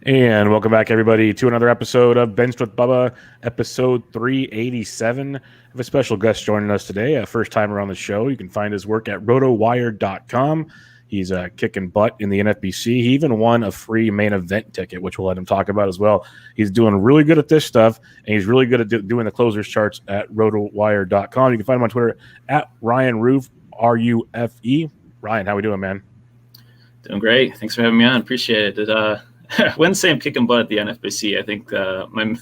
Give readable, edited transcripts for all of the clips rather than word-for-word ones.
And welcome back, everybody, to another episode of Benched with Bubba, episode 387. I have a special guest joining us today, a first-timer on the show. You can find his work at RotoWire.com. He's kicking butt in the NFBC. He even won a free main event ticket, which we'll let him talk about as well. He's doing really good at this stuff, and he's really good at doing the closers charts at RotoWire.com. You can find him on Twitter at Ryan Rufe, R-U-F-E. Ryan, how we doing, man? Doing great. Thanks for having me on. Appreciate it. I wouldn't say I'm kicking butt at the NFBC. I think my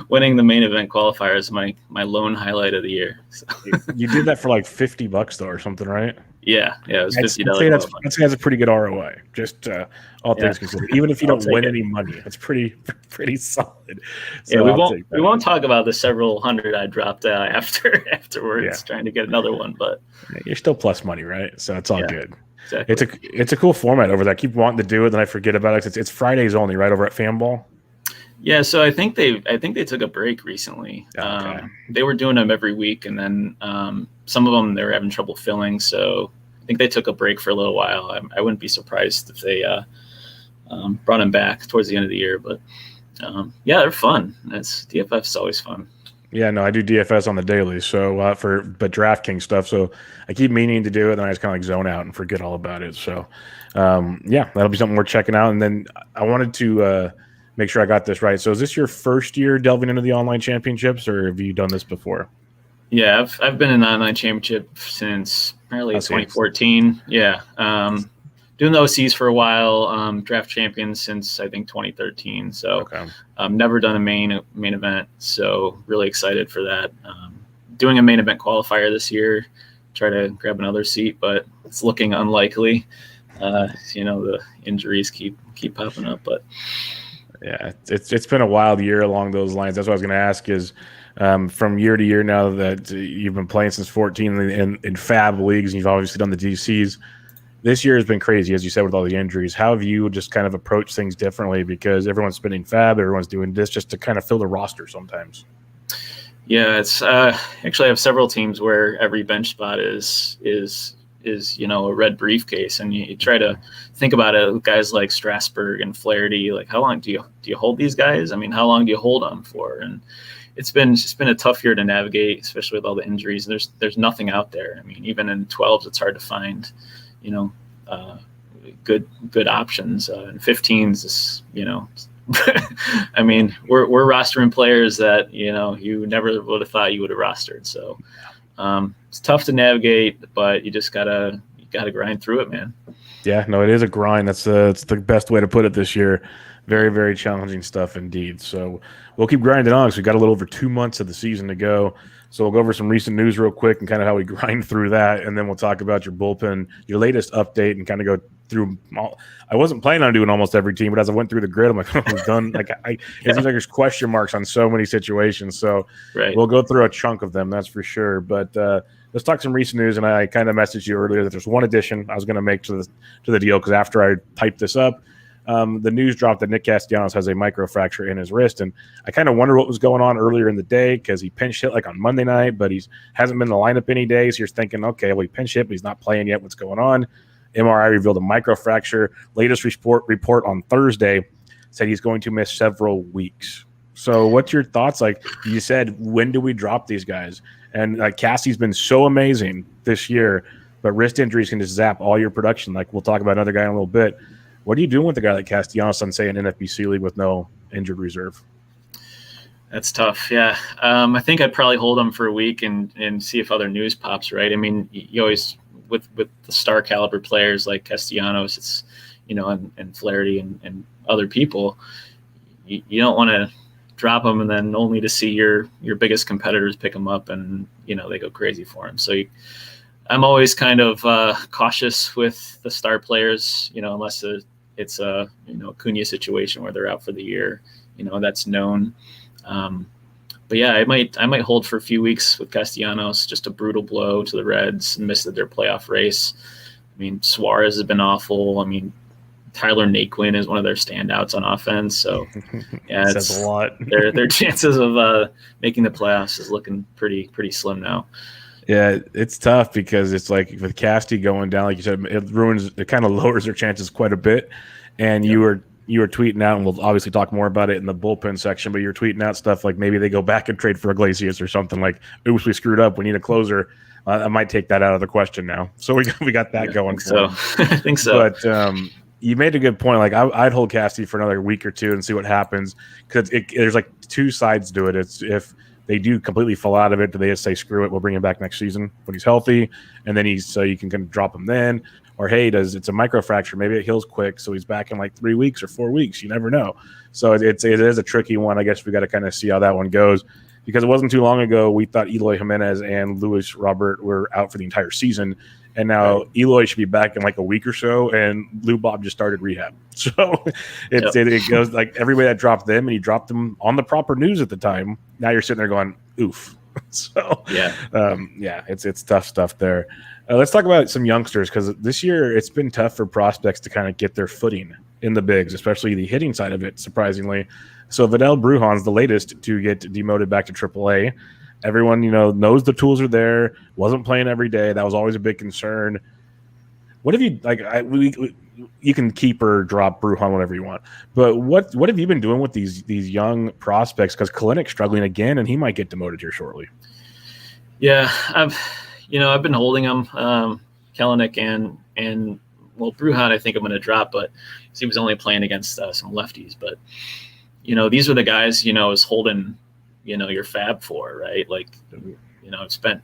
winning the main event qualifier is my lone highlight of the year. So. You did that for like $50 though, or something, right? Yeah, it was $50. I'd say that's a pretty good ROI. Just all things considered, even if you don't win any money, that's pretty solid. So yeah, we won't talk about the several hundred I dropped afterwards trying to get another one, but you're still plus money, right? So it's all good. Exactly. It's a cool format over there. I keep wanting to do it, then I forget about it. It's Fridays only, right, over at Fanball? Yeah, so I think they took a break recently. Okay. They were doing them every week, and then some of them they were having trouble filling. So I think they took a break for a little while. I wouldn't be surprised if they brought them back towards the end of the year. But yeah, they're fun. DFS is always fun. Yeah, no, I do DFS on the daily, so but DraftKings stuff. So I keep meaning to do it, and I just kind of like zone out and forget all about it. So yeah, that'll be something we're checking out. And then I wanted to make sure I got this right. So is this your first year delving into the online championships, or have you done this before? Yeah, I've been in the online championship since apparently 2014. Yeah. Doing the OCs for a while, draft champions since I think 2013. So never done a main event. So really excited for that. Doing a main event qualifier this year, try to grab another seat, but it's looking unlikely. The injuries keep popping up, but yeah, it's been a wild year along those lines. That's what I was going to ask is from year to year now that you've been playing since 14 in Fab leagues, and you've obviously done the DCs. This year has been crazy, as you said, with all the injuries. How have you just kind of approached things differently? Because everyone's spinning Fab, everyone's doing this just to kind of fill the roster sometimes. Yeah, it's actually I have several teams where every bench spot is a red briefcase, and you try to think about it with guys like Strasburg and Flaherty. Like, how long do you hold these guys? I mean, how long do you hold them for? And it's been a tough year to navigate, especially with all the injuries. There's nothing out there. I mean, even in 12s, it's hard to find good options. In 15s, I mean, we're rostering players that you never would have thought you would have rostered. So it's tough to navigate, but you just gotta grind through it, man. Yeah, no, it is a grind. It's the best way to put it this year. Very, very challenging stuff indeed. So we'll keep grinding on because we've got a little over 2 months of the season to go. So we'll go over some recent news real quick and kind of how we grind through that, and then we'll talk about your bullpen, your latest update, and kind of go through all. I wasn't planning on doing almost every team, but as I went through the grid, I'm like, we've done it seems like there's question marks on so many situations. So We'll go through a chunk of them, that's for sure. But let's talk some recent news. And I kind of messaged you earlier that there's one addition I was going to make to the deal because after I typed this up, the news dropped that Nick Castellanos has a microfracture in his wrist, and I kind of wonder what was going on earlier in the day because he pinch hit like on Monday night, but he hasn't been in the lineup any days. So you're thinking, okay, well, he pinch hit, but he's not playing yet. What's going on? MRI revealed a microfracture. Latest report on Thursday said he's going to miss several weeks. So what's your thoughts? Like you said, when do we drop these guys? And Cassie's been so amazing this year, but wrist injuries can just zap all your production. Like we'll talk about another guy in a little bit. What are you doing with a guy like Castellanos on, say, an NFBC league with no injured reserve? That's tough, yeah. I think I'd probably hold him for a week and see if other news pops, right? I mean, you always with the star caliber players like Castellanos, it's and Flaherty and other people, you don't want to drop them and then only to see your biggest competitors pick them up and they go crazy for him. So I'm always kind of cautious with the star players, unless it's a Acuna situation where they're out for the year, that's known. But yeah, I might hold for a few weeks with Castellanos, just a brutal blow to the Reds and missed their playoff race. I mean, Suarez has been awful. I mean, Tyler Naquin is one of their standouts on offense. So yeah, says a lot. their chances of making the playoffs is looking pretty slim now. Yeah, it's tough because it's like with Casty going down, like you said, it kind of lowers their chances quite a bit. And you were you were tweeting out, and we'll obviously talk more about it in the bullpen section, but you're tweeting out stuff like maybe they go back and trade for Iglesias or something like, oops, we screwed up. We need a closer. I might take that out of the question now. So we got that going for him. I think so. But you made a good point. Like I'd hold Casty for another week or two and see what happens, because there's like two sides to it. It's if they do completely fall out of it, do they just say screw it, we'll bring him back next season when he's healthy, and then so you can kind of drop him then. Or hey, it's a microfracture, maybe it heals quick, so he's back in like 3 weeks or 4 weeks. You never know. So it is a tricky one. I guess we got to kind of see how that one goes, because it wasn't too long ago we thought Eloy Jimenez and Luis Robert were out for the entire season, and now Eloy should be back in like a week or so, and Lou Bob just started rehab. So it goes like everybody that dropped them, and he dropped them on the proper news at the time. Now you're sitting there going, oof. So it's tough stuff there. Let's talk about some youngsters, because this year it's been tough for prospects to kind of get their footing in the bigs, especially the hitting side of it, surprisingly. So Vidal Brujan's the latest to get demoted back to AAA. Everyone, knows the tools are there, wasn't playing every day. That was always a big concern. What have you, you can keep or drop Brujan whatever you want, but what have you been doing with these young prospects? Because Kalynek's struggling again, and he might get demoted here shortly. Yeah, I've been holding him, Kalynek and Brujan. I think I'm going to drop, but he was only playing against some lefties. But these were the guys I was holding your fab for, right? Like I've spent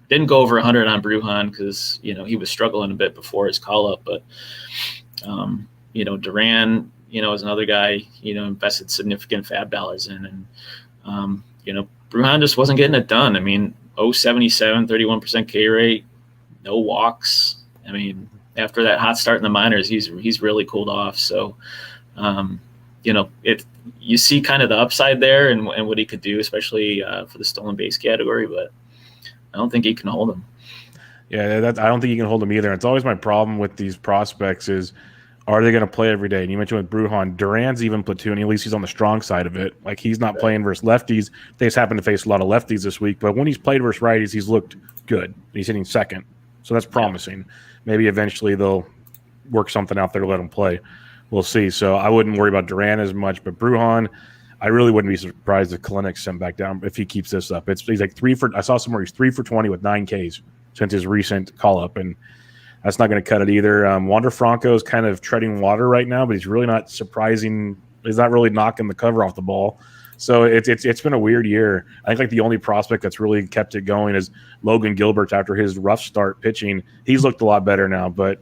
didn't go over 100 on Brujan because he was struggling a bit before his call up, but Duran is another guy invested significant fab dollars in, and Brujan just wasn't getting it done. I mean, 0.77, 31% K rate, no walks. I mean, after that hot start in the minors, he's really cooled off. So, you see kind of the upside there and what he could do, especially for the stolen base category, but I don't think he can hold him. Yeah, I don't think you can hold him either. It's always my problem with these prospects is, are they going to play every day? And you mentioned with Brujan, Duran's even platooning. At least he's on the strong side of it. Like, he's not playing versus lefties. They just happen to face a lot of lefties this week. But when he's played versus righties, he's looked good. He's hitting second. So that's promising. Maybe eventually they'll work something out there to let him play. We'll see. So I wouldn't worry about Duran as much. But Brujan, I really wouldn't be surprised if Kalynek's sent back down if he keeps this up. He's like I saw somewhere he's 3 for 20 with 9 Ks since his recent call-up. And that's not going to cut it either. Wander Franco is kind of treading water right now, but he's really not surprising. He's not really knocking the cover off the ball. So it's been a weird year. I think like the only prospect that's really kept it going is Logan Gilbert after his rough start pitching. He's looked a lot better now, but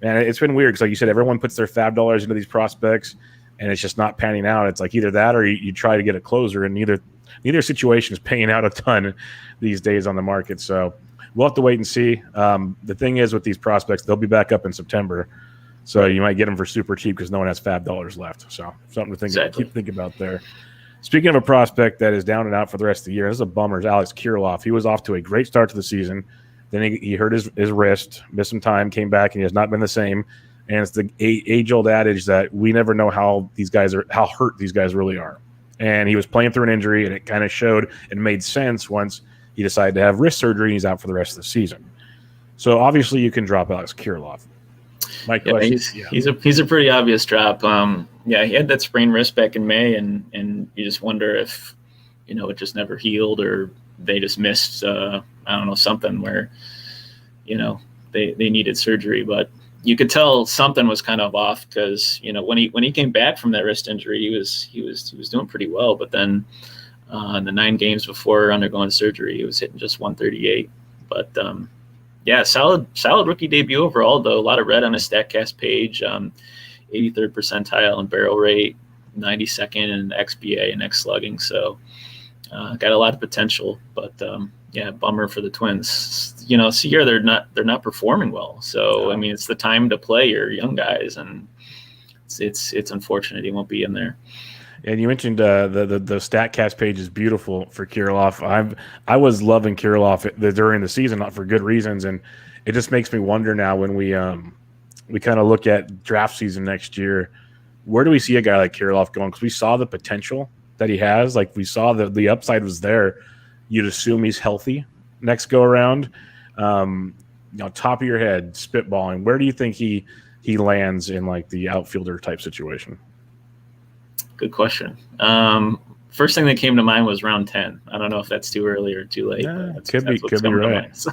man, it's been weird because like you said, everyone puts their fab dollars into these prospects, and it's just not panning out. It's like either that or you try to get a closer, and neither situation is paying out a ton these days on the market. So we'll have to wait and see. The thing is with these prospects, they'll be back up in September. So you might get them for super cheap because no one has fab dollars left. So something to keep thinking about there. Speaking of a prospect that is down and out for the rest of the year, this is a bummer, is Alex Kirilloff. He was off to a great start to the season. Then he hurt his wrist, missed some time, came back, and he has not been the same. And it's the age-old adage that we never know how hurt these guys really are. And he was playing through an injury, and it kind of showed and made sense once he decided to have wrist surgery, and he's out for the rest of the season. So obviously you can drop Alex Kirilloff. My question, he's a pretty obvious drop. He had that sprained wrist back in May, and you just wonder if it just never healed, or they just missed something where they needed surgery. But you could tell something was kind of off because when he came back from that wrist injury, he was doing pretty well. But then in the 9 games before undergoing surgery, he was hitting just 138. But solid rookie debut overall, though. A lot of red on his StatCast page. 83rd percentile in barrel rate, 92nd in XBA and X slugging. So got a lot of potential, but bummer for the Twins. This year they're not performing well. So I mean, it's the time to play your young guys, and it's unfortunate he won't be in there. And you mentioned the StatCast page is beautiful for Kirilloff. I was loving Kirilloff during the season, not for good reasons, and it just makes me wonder now when we kind of look at draft season next year, where do we see a guy like Kirilloff going? Because we saw the potential that he has. Like, we saw that the upside was there. You'd assume he's healthy next go around. Top of your head, spitballing, where do you think he he lands in like the outfielder type situation? Good question. First thing that came to mind was round 10. I don't know if that's too early or too late. Yeah, But could be right. So,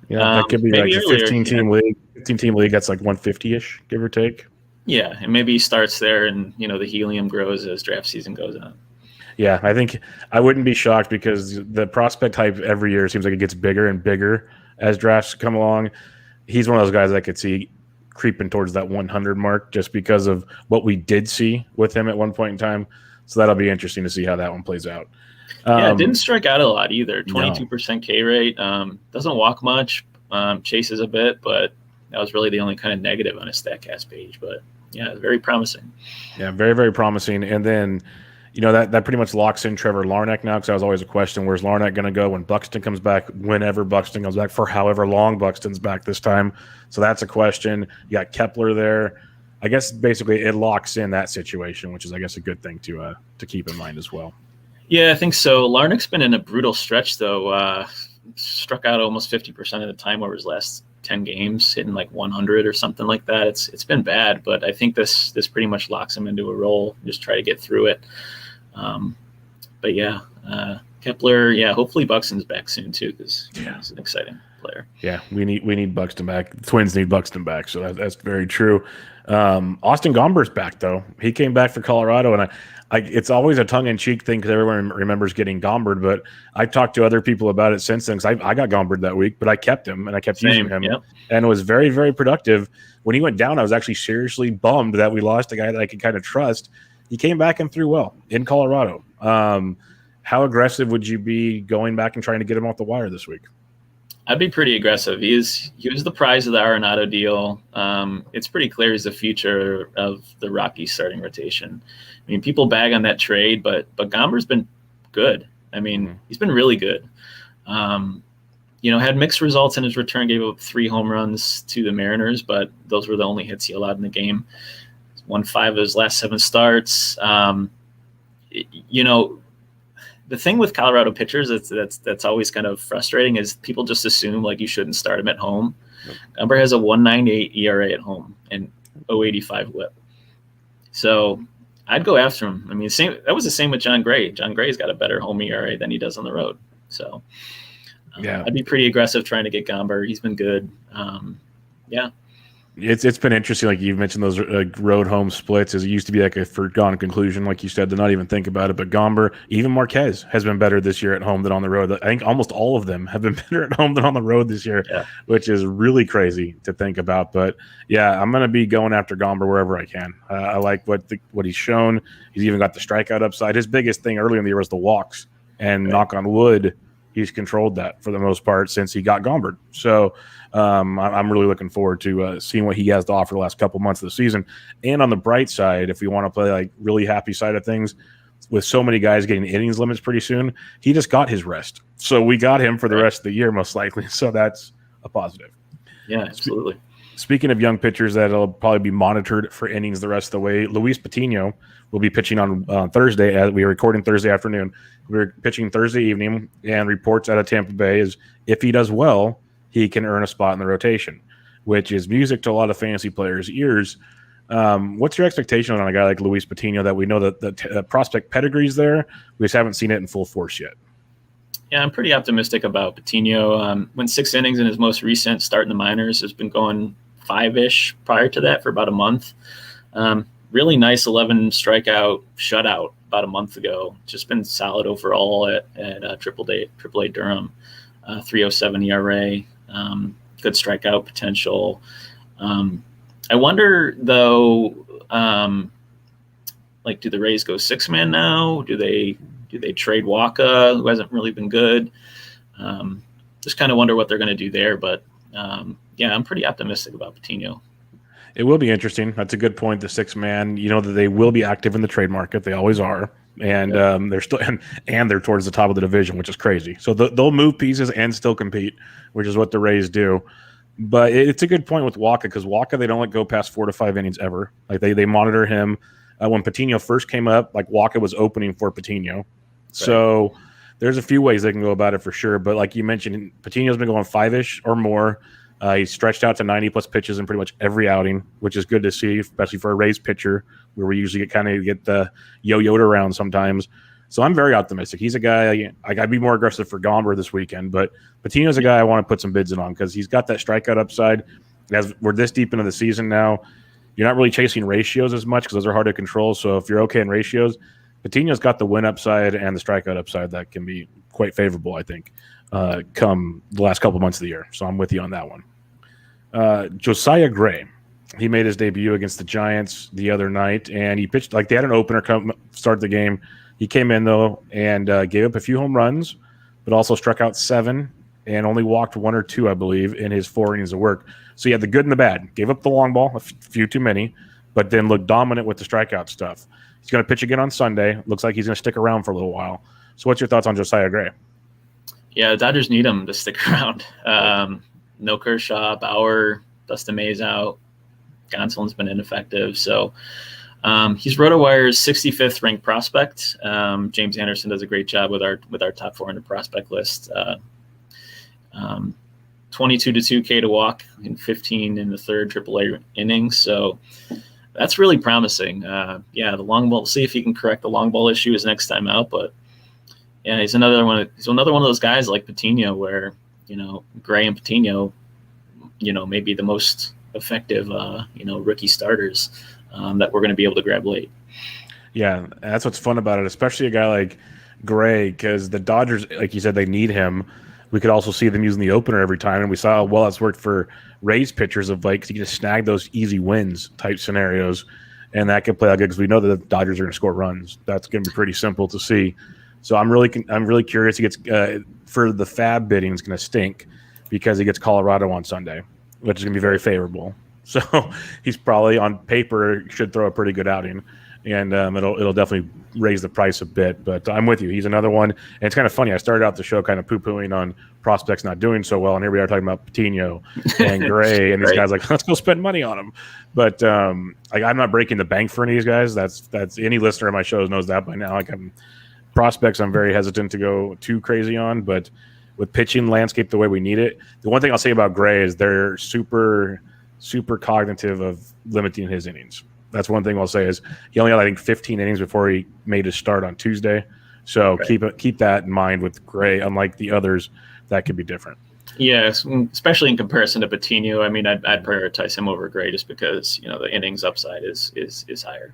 yeah, that could be like a earlier, 15-team league. 15-team league, that's like 150-ish, give or take. Yeah, and maybe he starts there, and the helium grows as draft season goes on. Yeah, I think I wouldn't be shocked because the prospect hype every year seems like it gets bigger and bigger as drafts come along. He's one of those guys I could see creeping towards that 100 mark just because of what we did see with him at one point in time. So that'll be interesting to see how that one plays out. It didn't strike out a lot either. 22% No. K rate. Doesn't walk much. Chases a bit, but that was really the only kind of negative on his StatCast page. But yeah, very promising. Yeah, very, very promising. And then, that pretty much locks in Trevor Larnach now, because that was always a question. Where's Larnach going to go when Buxton comes back, whenever Buxton comes back, for however long Buxton's back this time? So that's a question. You got Kepler there. I guess basically it locks in that situation, which is, I guess, a good thing to keep in mind as well. Yeah, I think so. Larnach's been in a brutal stretch, though. Struck out almost 50% of the time over his last 10 games, hitting like 100 or something like that. It's been bad, but I think this pretty much locks him into a role. Just try to get through it. But yeah, Kepler. Yeah, hopefully Buxton's back soon too, because he's an exciting player. Yeah, we need Buxton back. The Twins need Buxton back, so that's very true. Austin Gomber's back though. He came back for Colorado, and it's always a tongue-in-cheek thing because everyone remembers getting Gombered, but I talked to other people about it since then because I got Gombered that week, but I kept him and I kept using him, and it was very, very productive. When he went down, I was actually seriously bummed that we lost a guy that I could kind of trust. He came back and threw well in Colorado. How aggressive would you be going back and trying to get him off the wire this week? I'd be pretty aggressive. He was the prize of the Arenado deal. It's pretty clear he's the future of the Rockies starting rotation. I mean, people bag on that trade, but Gomber's been good. I mean, he's been really good. Had mixed results in his return, gave up 3 home runs to the Mariners, but those were the only hits he allowed in the game. Won 5 of his last 7 starts. The thing with Colorado pitchers that's always kind of frustrating is people just assume like you shouldn't start him at home. Gomber has a 1.98 ERA at home and 0.85 WHIP. So I'd go after him. I mean, that was the same with John Gray. John Gray's got a better home ERA than he does on the road. So I'd be pretty aggressive trying to get Gomber. He's been good. It's been interesting, like you mentioned, those road home splits. As it used to be like a foregone conclusion, like you said, to not even think about it. But Gomber, even Marquez, has been better this year at home than on the road. I think almost all of them have been better at home than on the road this year, which is really crazy to think about. But yeah, I'm going to be going after Gomber wherever I can. I like what he's shown. He's even got the strikeout upside. His biggest thing early in the year was the walks, and knock on wood, he's controlled that for the most part since he got Gombered. So I'm really looking forward to seeing what he has to offer the last couple months of the season. And on the bright side, if we want to play like really happy side of things, with so many guys getting innings limits pretty soon, he just got his rest. So we got him for the rest of the year most likely. So that's a positive. Yeah, absolutely. Speaking of young pitchers that'll probably be monitored for innings the rest of the way, Luis Patino will be pitching on Thursday. As we are recording Thursday afternoon, we're pitching Thursday evening, and reports out of Tampa Bay is if he does well, he can earn a spot in the rotation, which is music to a lot of fantasy players' ears. What's your expectation on a guy like Luis Patino that we know that the prospect pedigree's there? We just haven't seen it in full force yet. Yeah, I'm pretty optimistic about Patino. Went 6 innings in his most recent start in the minors. Has been going 5-ish prior to that for about a month. Really nice 11 strikeout shutout about a month ago. Just been solid overall at AAA Durham. 3.07 ERA. Good strikeout potential. I wonder though, do the Rays go 6-man now? Do they trade Waka, who hasn't really been good? Just kind of wonder what they're going to do there. But I'm pretty optimistic about Patino. It will be interesting. That's a good point. The 6-man, that they will be active in the trade market. They always are. And they're still and they're towards the top of the division, which is crazy. So they'll move pieces and still compete, which is what the Rays do. But it's a good point with Waka, because Waka, they don't let go past 4 to 5 innings ever. Like they monitor him. When Patino first came up, like Waka was opening for Patino. Right. So there's a few ways they can go about it for sure. But like you mentioned, Patino's been going 5-ish or more. He stretched out to 90-plus pitches in pretty much every outing, which is good to see, especially for a Rays pitcher, where we usually get the yo-yoed around sometimes. So I'm very optimistic. He's a guy I got to be more aggressive for Gomber this weekend, but Patino's a guy I want to put some bids in on because he's got that strikeout upside. As we're this deep into the season now, you're not really chasing ratios as much because those are hard to control. So if you're okay in ratios, Patino's got the win upside and the strikeout upside that can be quite favorable, I think, come the last couple months of the year. So I'm with you on that one. Josiah Gray, he made his debut against the Giants the other night, and he pitched like they had an opener come start the game. He came in, though, and gave up a few home runs, but also struck out 7 and only walked 1 or 2, I believe, in his 4 innings of work. So he had the good and the bad. Gave up the long ball, a few too many, but then looked dominant with the strikeout stuff. He's going to pitch again on Sunday. Looks like he's going to stick around for a little while. So what's your thoughts on Josiah Gray? Yeah, the Dodgers need him to stick around. No Kershaw, Bauer, Dustin May's out. Gonsolin's been ineffective. So he's RotoWire's 65th ranked prospect. James Anderson does a great job with our top 400 prospect list. 22 to 2K to walk in 15 in the third AAA innings. So that's really promising. The long ball. We'll see if he can correct the long ball issue his next time out. But yeah, he's another one. He's another one of those guys like Patino, where Gray and Patino, maybe the most effective rookie starters that we're going to be able to grab late. Yeah, that's what's fun about it, especially a guy like Gray, because the Dodgers, like you said, they need him. We could also see them using the opener every time, and we saw how well that's worked for Rays pitchers of like, 'cause you just snag those easy wins type scenarios, and that could play out good because we know that the Dodgers are going to score runs. That's going to be pretty simple to see. So I'm really curious. He gets for the fab bidding is going to stink because he gets Colorado on Sunday, which is going to be very favorable. So he's probably on paper should throw a pretty good outing, and it'll definitely raise the price a bit. But I'm with you. He's another one. And it's kind of funny. I started out the show kind of poo-pooing on prospects not doing so well, and here we are talking about Patino and Gray, and these guys like, let's go spend money on them. But I'm not breaking the bank for any of these guys. That's any listener of my shows knows that by now. Prospects I'm very hesitant to go too crazy on, but with pitching landscape the way we need it, the one thing I'll say about Gray is they're super cognitive of limiting his innings. That's one thing I'll say is he only had, I think, 15 innings before he made his start on Tuesday. So keep that in mind with Gray. Unlike the others, that could be different. Yes, especially in comparison to Patino. I mean, I'd prioritize him over Gray just because the innings upside is higher.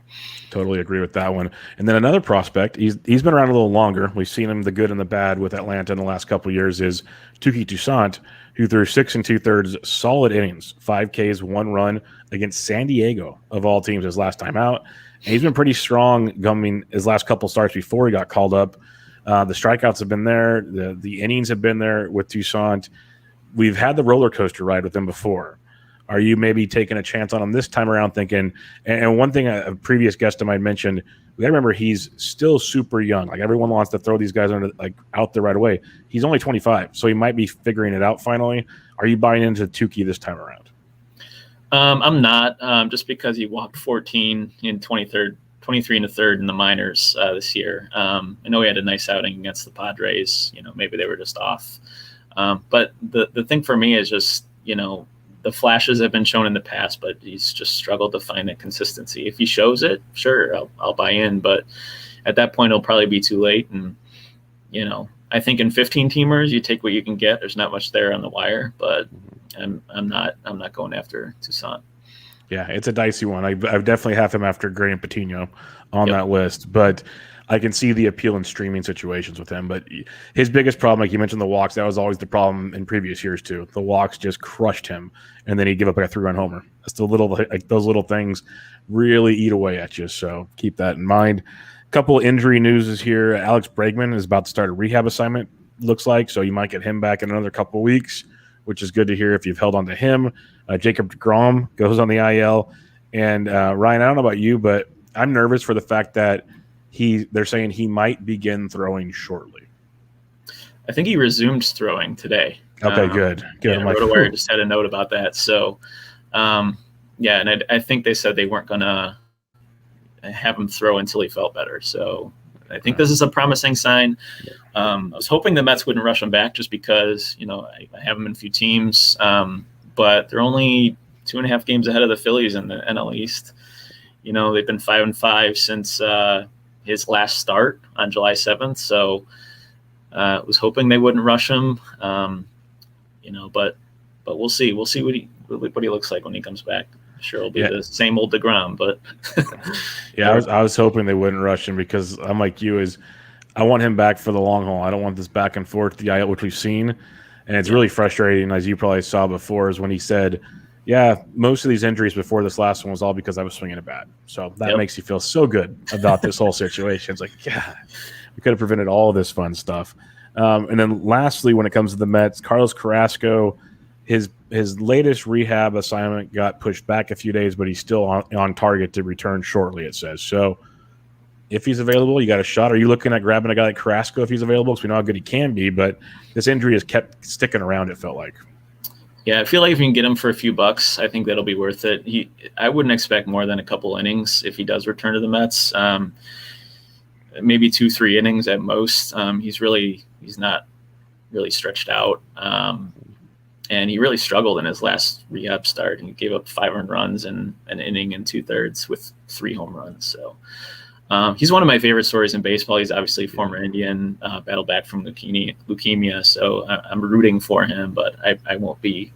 Totally agree with that one. And then another prospect, he's been around a little longer. We've seen him the good and the bad with Atlanta in the last couple of years. Is Touki Toussaint, who threw 6 2/3 solid innings, 5 Ks, 1 run against San Diego of all teams his last time out. And he's been pretty strong coming his last couple starts before he got called up. The strikeouts have been there. The innings have been there with Toussaint. We've had the roller coaster ride with him before. Are you maybe taking a chance on him this time around thinking, and one thing a previous guest of mine mentioned, we got to remember he's still super young. Like everyone wants to throw these guys out there right away. He's only 25, so he might be figuring it out finally. Are you buying into Touki this time around? I'm not, just because he walked 14 in 23 and a third in the minors this year. I know he had a nice outing against the Padres. Maybe they were just off. But the thing for me is just, the flashes have been shown in the past, but he's just struggled to find that consistency. If he shows it, sure, I'll buy in. But at that point, it'll probably be too late. And, I think in 15 teamers, you take what you can get. There's not much there on the wire, but I'm not going after Toussaint. Yeah, it's a dicey one. I definitely have him after Gray and Patino on that list, but I can see the appeal in streaming situations with him. But his biggest problem, like you mentioned, the walks, that was always the problem in previous years too. The walks just crushed him, and then he'd give up like a 3-run homer. That's those little things really eat away at you. So keep that in mind. A couple injury news is here. Alex Bregman is about to start a rehab assignment, looks like, so you might get him back in another couple weeks, which is good to hear if you've held on to him. Jacob deGrom goes on the IL. And Ryan, I don't know about you, but I'm nervous for the fact that they're saying he might begin throwing shortly. I think he resumed throwing today. Okay, good. Yeah, RotoWire just had a note about that. So, and I think they said they weren't going to have him throw until he felt better. So I think this is a promising sign. I was hoping the Mets wouldn't rush him back just because, I have him in a few teams. but they're only 2.5 games ahead of the Phillies in the NL East. They've been 5-5 since his last start on July 7th. So I was hoping they wouldn't rush him. But we'll see. We'll see what he looks like when he comes back. Sure, it'll be the same old deGrom, but yeah, I was hoping they wouldn't rush him because I'm like you, I want him back for the long haul. I don't want this back and forth the IL, which we've seen, and it's really frustrating, as you probably saw before, is when he said, "Yeah, most of these injuries before this last one was all because I was swinging a bat." So that makes you feel so good about this whole situation. It's like, yeah, we could have prevented all of this fun stuff. And then lastly, when it comes to the Mets, Carlos Carrasco. His latest rehab assignment got pushed back a few days, but he's still on target to return shortly, it says. So if he's available, you got a shot. Are you looking at grabbing a guy like Carrasco if he's available? Because we know how good he can be, but this injury has kept sticking around, it felt like. Yeah, I feel like if you can get him for a few bucks, I think that'll be worth it. I wouldn't expect more than a couple innings if he does return to the Mets. Maybe 2-3 innings at most. He's not really stretched out. And he really struggled in his last rehab start. He gave up 5 earned runs and an inning and 2/3 with 3 home runs. So he's one of my favorite stories in baseball. He's obviously a former Indian, battled back from leukemia. So I'm rooting for him, but I won't be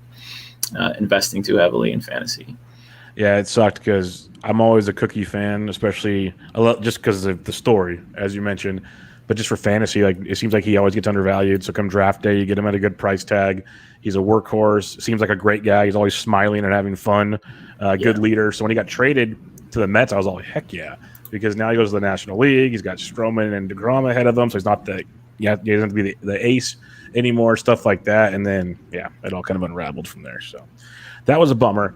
investing too heavily in fantasy. Yeah, it sucked because I'm always a Cookie fan, especially just because of the story, as you mentioned. But just for fantasy, like it seems like he always gets undervalued. So come draft day, you get him at a good price tag. He's a workhorse. Seems like a great guy. He's always smiling and having fun. Good leader. So when he got traded to the Mets, I was all heck yeah, because now he goes to the National League. He's got Stroman and deGrom ahead of him, so he's not he doesn't have to be the ace anymore. Stuff like that, and then it all kind of unraveled from there. So that was a bummer.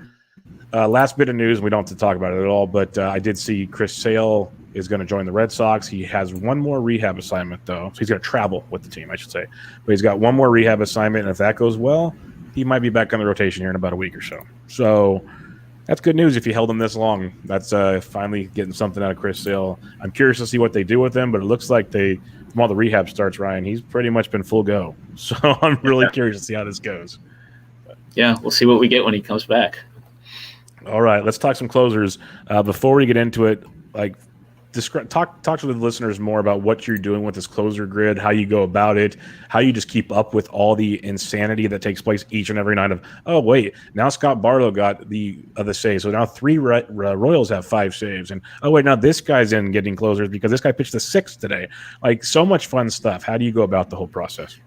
Last bit of news, and we don't have to talk about it at all, but I did see Chris Sale is going to join the Red Sox. He has one more rehab assignment, though. So he's going to travel with the team, I should say. But he's got one more rehab assignment, and if that goes well, he might be back on the rotation here in about a week or so. So that's good news if you held him this long. That's finally getting something out of Chris Sale. I'm curious to see what they do with him, but it looks like from all the rehab starts, Ryan, he's pretty much been full go. So I'm really curious to see how this goes. Yeah, we'll see what we get when he comes back. All right, let's talk some closers. Before we get into it, talk to the listeners more about what you're doing with this closer grid, how you go about it, how you just keep up with all the insanity that takes place each and every night of, oh, wait, now Scott Barlow got the save. So now 3 Royals have 5 saves. And, oh, wait, now this guy's in getting closers because this guy pitched the 6th today. Like, so much fun stuff. How do you go about the whole process?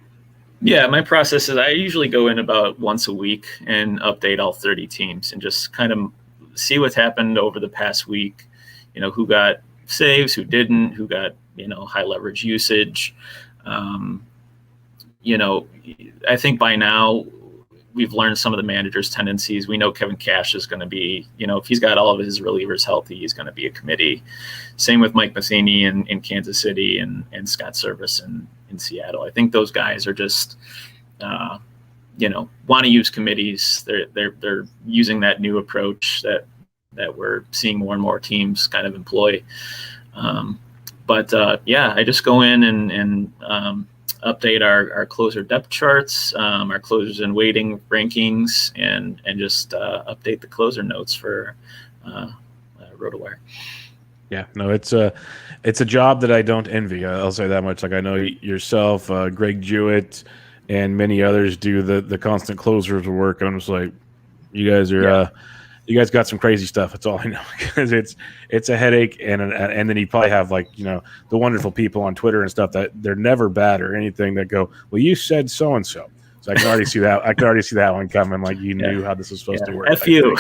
Yeah, my process is I usually go in about once a week and update all 30 teams and just kind of see what's happened over the past week. Who got saves, who didn't, who got, high leverage usage. I think by now we've learned some of the manager's tendencies. We know Kevin Cash is going to be, if he's got all of his relievers healthy, he's going to be a committee. Same with Mike Matheny in Kansas City and Scott Service in Seattle. I think those guys are just, want to use committees. They're using that new approach that we're seeing more and more teams kind of employ. I just go in and update our closer depth charts, our closers and waiting rankings, and just update the closer notes for RotoWire. Yeah, no, it's a job that I don't envy. I'll say that much. Like I know yourself, Greg Jewett, and many others do the constant closers work. And I'm just like, you guys are, you guys got some crazy stuff. That's all I know, because it's a headache. And then you probably have the wonderful people on Twitter and stuff that they're never bad or anything that go, well, you said so and so. So I can already see that. I can already see that one coming. Like you knew how this was supposed to work. F you.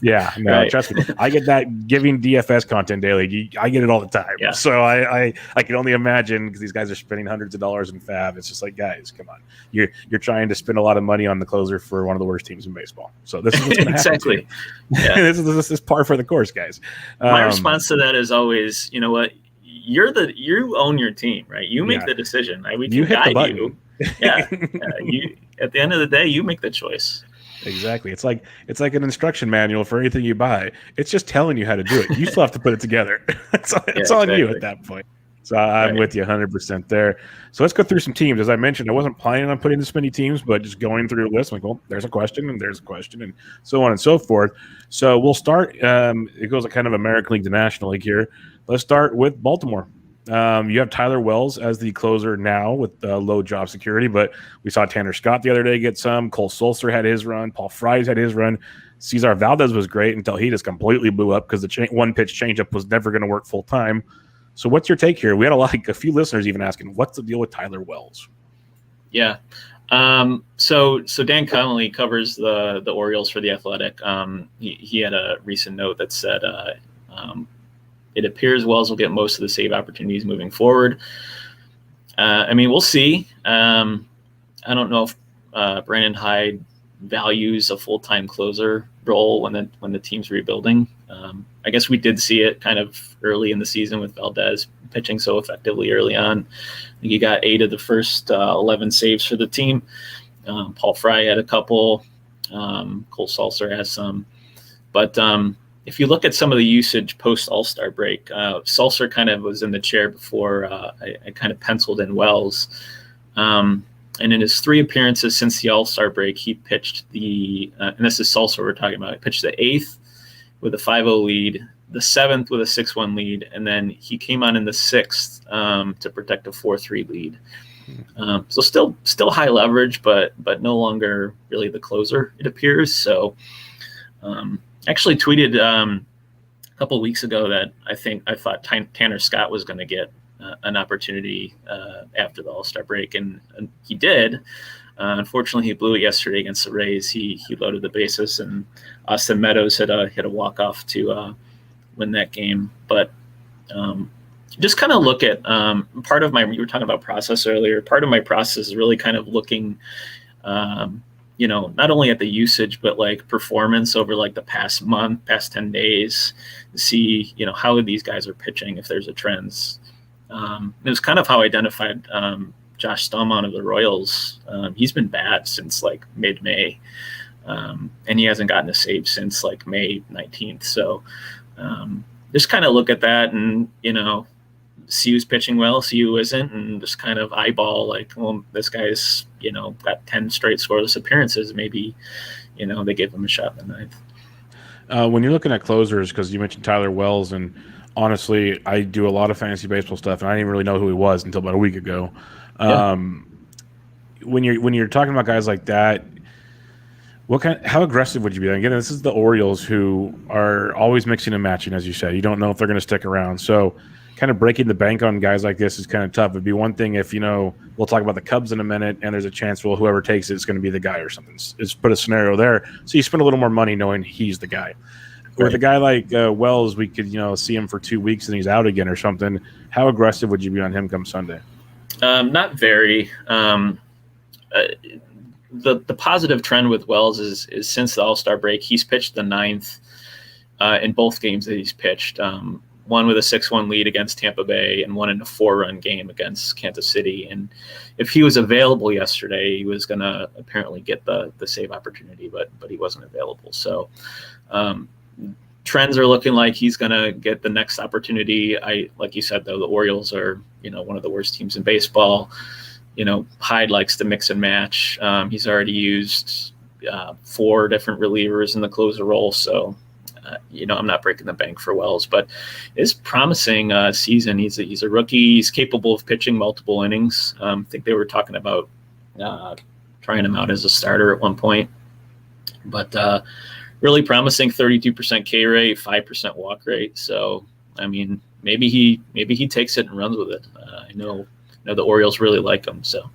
Yeah, no, right. Trust me. I get that giving DFS content daily. I get it all the time. Yeah. So I can only imagine, because these guys are spending hundreds of dollars in fab. It's just like, guys, come on. You're trying to spend a lot of money on the closer for one of the worst teams in baseball. So this is what's going to happen. Exactly. Yeah. this is par for the course, guys. My response to that is always, you know what? You own your team, right? You make the decision. Right? We can guide you. You at the end of the day, you make the choice. Exactly. It's like an instruction manual for anything you buy. It's just telling you how to do it. You still have to put it together. It's on you at that point. So I'm Right. with you 100% there. So let's go through some teams. As I mentioned, I wasn't planning on putting this many teams, but just going through a list, like, well, there's a question and there's a question and so on and so forth. So we'll start. It goes like kind of American League to National League here. Let's start with Baltimore. You have Tyler Wells as the closer now with low job security, but we saw Tanner Scott the other day get some. Cole Sulser had his run. Paul Fries had his run. Cesar Valdez was great until he just completely blew up because the one-pitch changeup was never going to work full-time. So what's your take here? We had a few listeners even asking, what's the deal with Tyler Wells? Yeah. So Dan Connolly covers the Orioles for The Athletic. He had a recent note that said it appears Wells will get most of the save opportunities moving forward. I mean, we'll see. I don't know if Brandon Hyde values a full-time closer role when the team's rebuilding. I guess we did see it kind of early in the season with Valdez pitching so effectively early on. I think he got 8 of the first 11 saves for the team. Paul Fry had a couple. Cole Sulser has some. But if you look at some of the usage post All-Star break, Sulser kind of was in the chair before I kind of penciled in Wells. And in his 3 appearances since the All-Star break, he pitched and this is Sulser we're talking about, he pitched the 8th with a 5-0 lead, the 7th with a 6-1 lead, and then he came on in the 6th to protect a 4-3 lead. So still high leverage, but no longer really the closer, it appears. So actually tweeted a couple of weeks ago that I thought Tanner Scott was going to get an opportunity after the All-Star break, and he did. Unfortunately, he blew it yesterday against the Rays. He loaded the bases, and Austin Meadows hit a walk-off to win that game. But just kind of look at part of you were talking about process earlier. Part of my process is really kind of looking, not only at the usage, but like performance over like the past month, past 10 days, to see, how these guys are pitching, if there's a trends. It was kind of how I identified Josh Stallman of the Royals. He's been bad since like mid-May, and he hasn't gotten a save since like May 19th. So just kind of look at that and, see who's pitching well, see who isn't, and just kind of eyeball like, well, this guy's, got 10 straight scoreless appearances. Maybe, they gave him a shot in the 9th. When you're looking at closers, because you mentioned Tyler Wells, and honestly, I do a lot of fantasy baseball stuff, and I didn't even really know who he was until about a week ago. Yeah. When you're talking about guys like that, how aggressive would you be? Again, this is the Orioles, who are always mixing and matching, as you said. You don't know if they're going to stick around. So kind of breaking the bank on guys like this is kind of tough. It'd be one thing if, we'll talk about the Cubs in a minute, and there's a chance, well, whoever takes it is going to be the guy or something. Just put a scenario there. So you spend a little more money knowing he's the guy. Right. With a guy like Wells, we could, see him for 2 weeks and he's out again or something. How aggressive would you be on him come Sunday? Not very. The positive trend with Wells is since the All-Star break, he's pitched the 9th in both games that he's pitched. One with a 6-1 lead against Tampa Bay and one in a 4-run game against Kansas City. And if he was available yesterday, he was going to apparently get the save opportunity, but he wasn't available. So trends are looking like he's going to get the next opportunity. Like you said, though, the Orioles are, one of the worst teams in baseball. Hyde likes to mix and match. He's already used 4 different relievers in the closer role. So, I'm not breaking the bank for Wells, but it's promising season. He's a rookie. He's capable of pitching multiple innings. I think they were talking about trying him out as a starter at one point, but really promising 32% K rate, 5% walk rate. So, I mean, maybe he takes it and runs with it. I know the Orioles really like him. So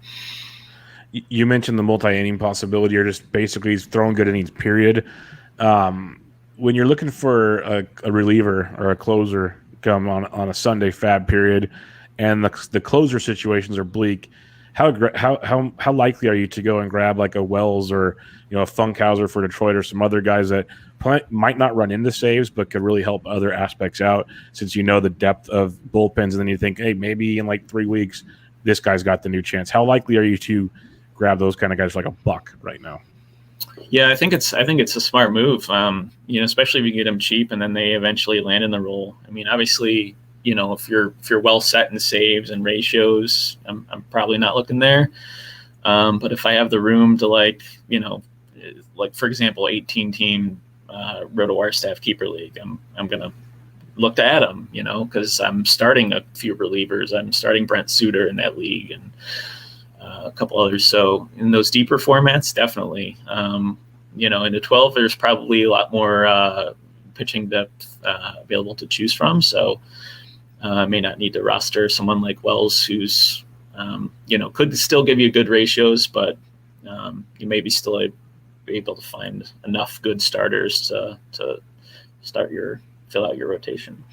you mentioned the multi-inning possibility, or just basically throwing good innings, period. When you're looking for a reliever or a closer come on a Sunday fab period, and the closer situations are bleak, how likely are you to go and grab like a Wells or a Funkhauser for Detroit, or some other guys that might not run into saves but could really help other aspects out, since the depth of bullpens, and then you think, hey, maybe in like 3 weeks this guy's got the new chance. How likely are you to grab those kind of guys like a buck right now? Yeah, I think it's a smart move. Especially if you get them cheap and then they eventually land in the role. I mean, obviously, if you're well set in saves and ratios, I'm probably not looking there. But if I have the room to like for example, 18-team RotoWire staff keeper league, I'm gonna look to add him, because I'm starting a few relievers. I'm starting Brent Suter in that league and a couple others. So in those deeper formats, definitely. In the 12, there's probably a lot more pitching depth available to choose from. So I may not need to roster someone like Wells, who's could still give you good ratios, but you may be still able to find enough good starters to fill out your rotation.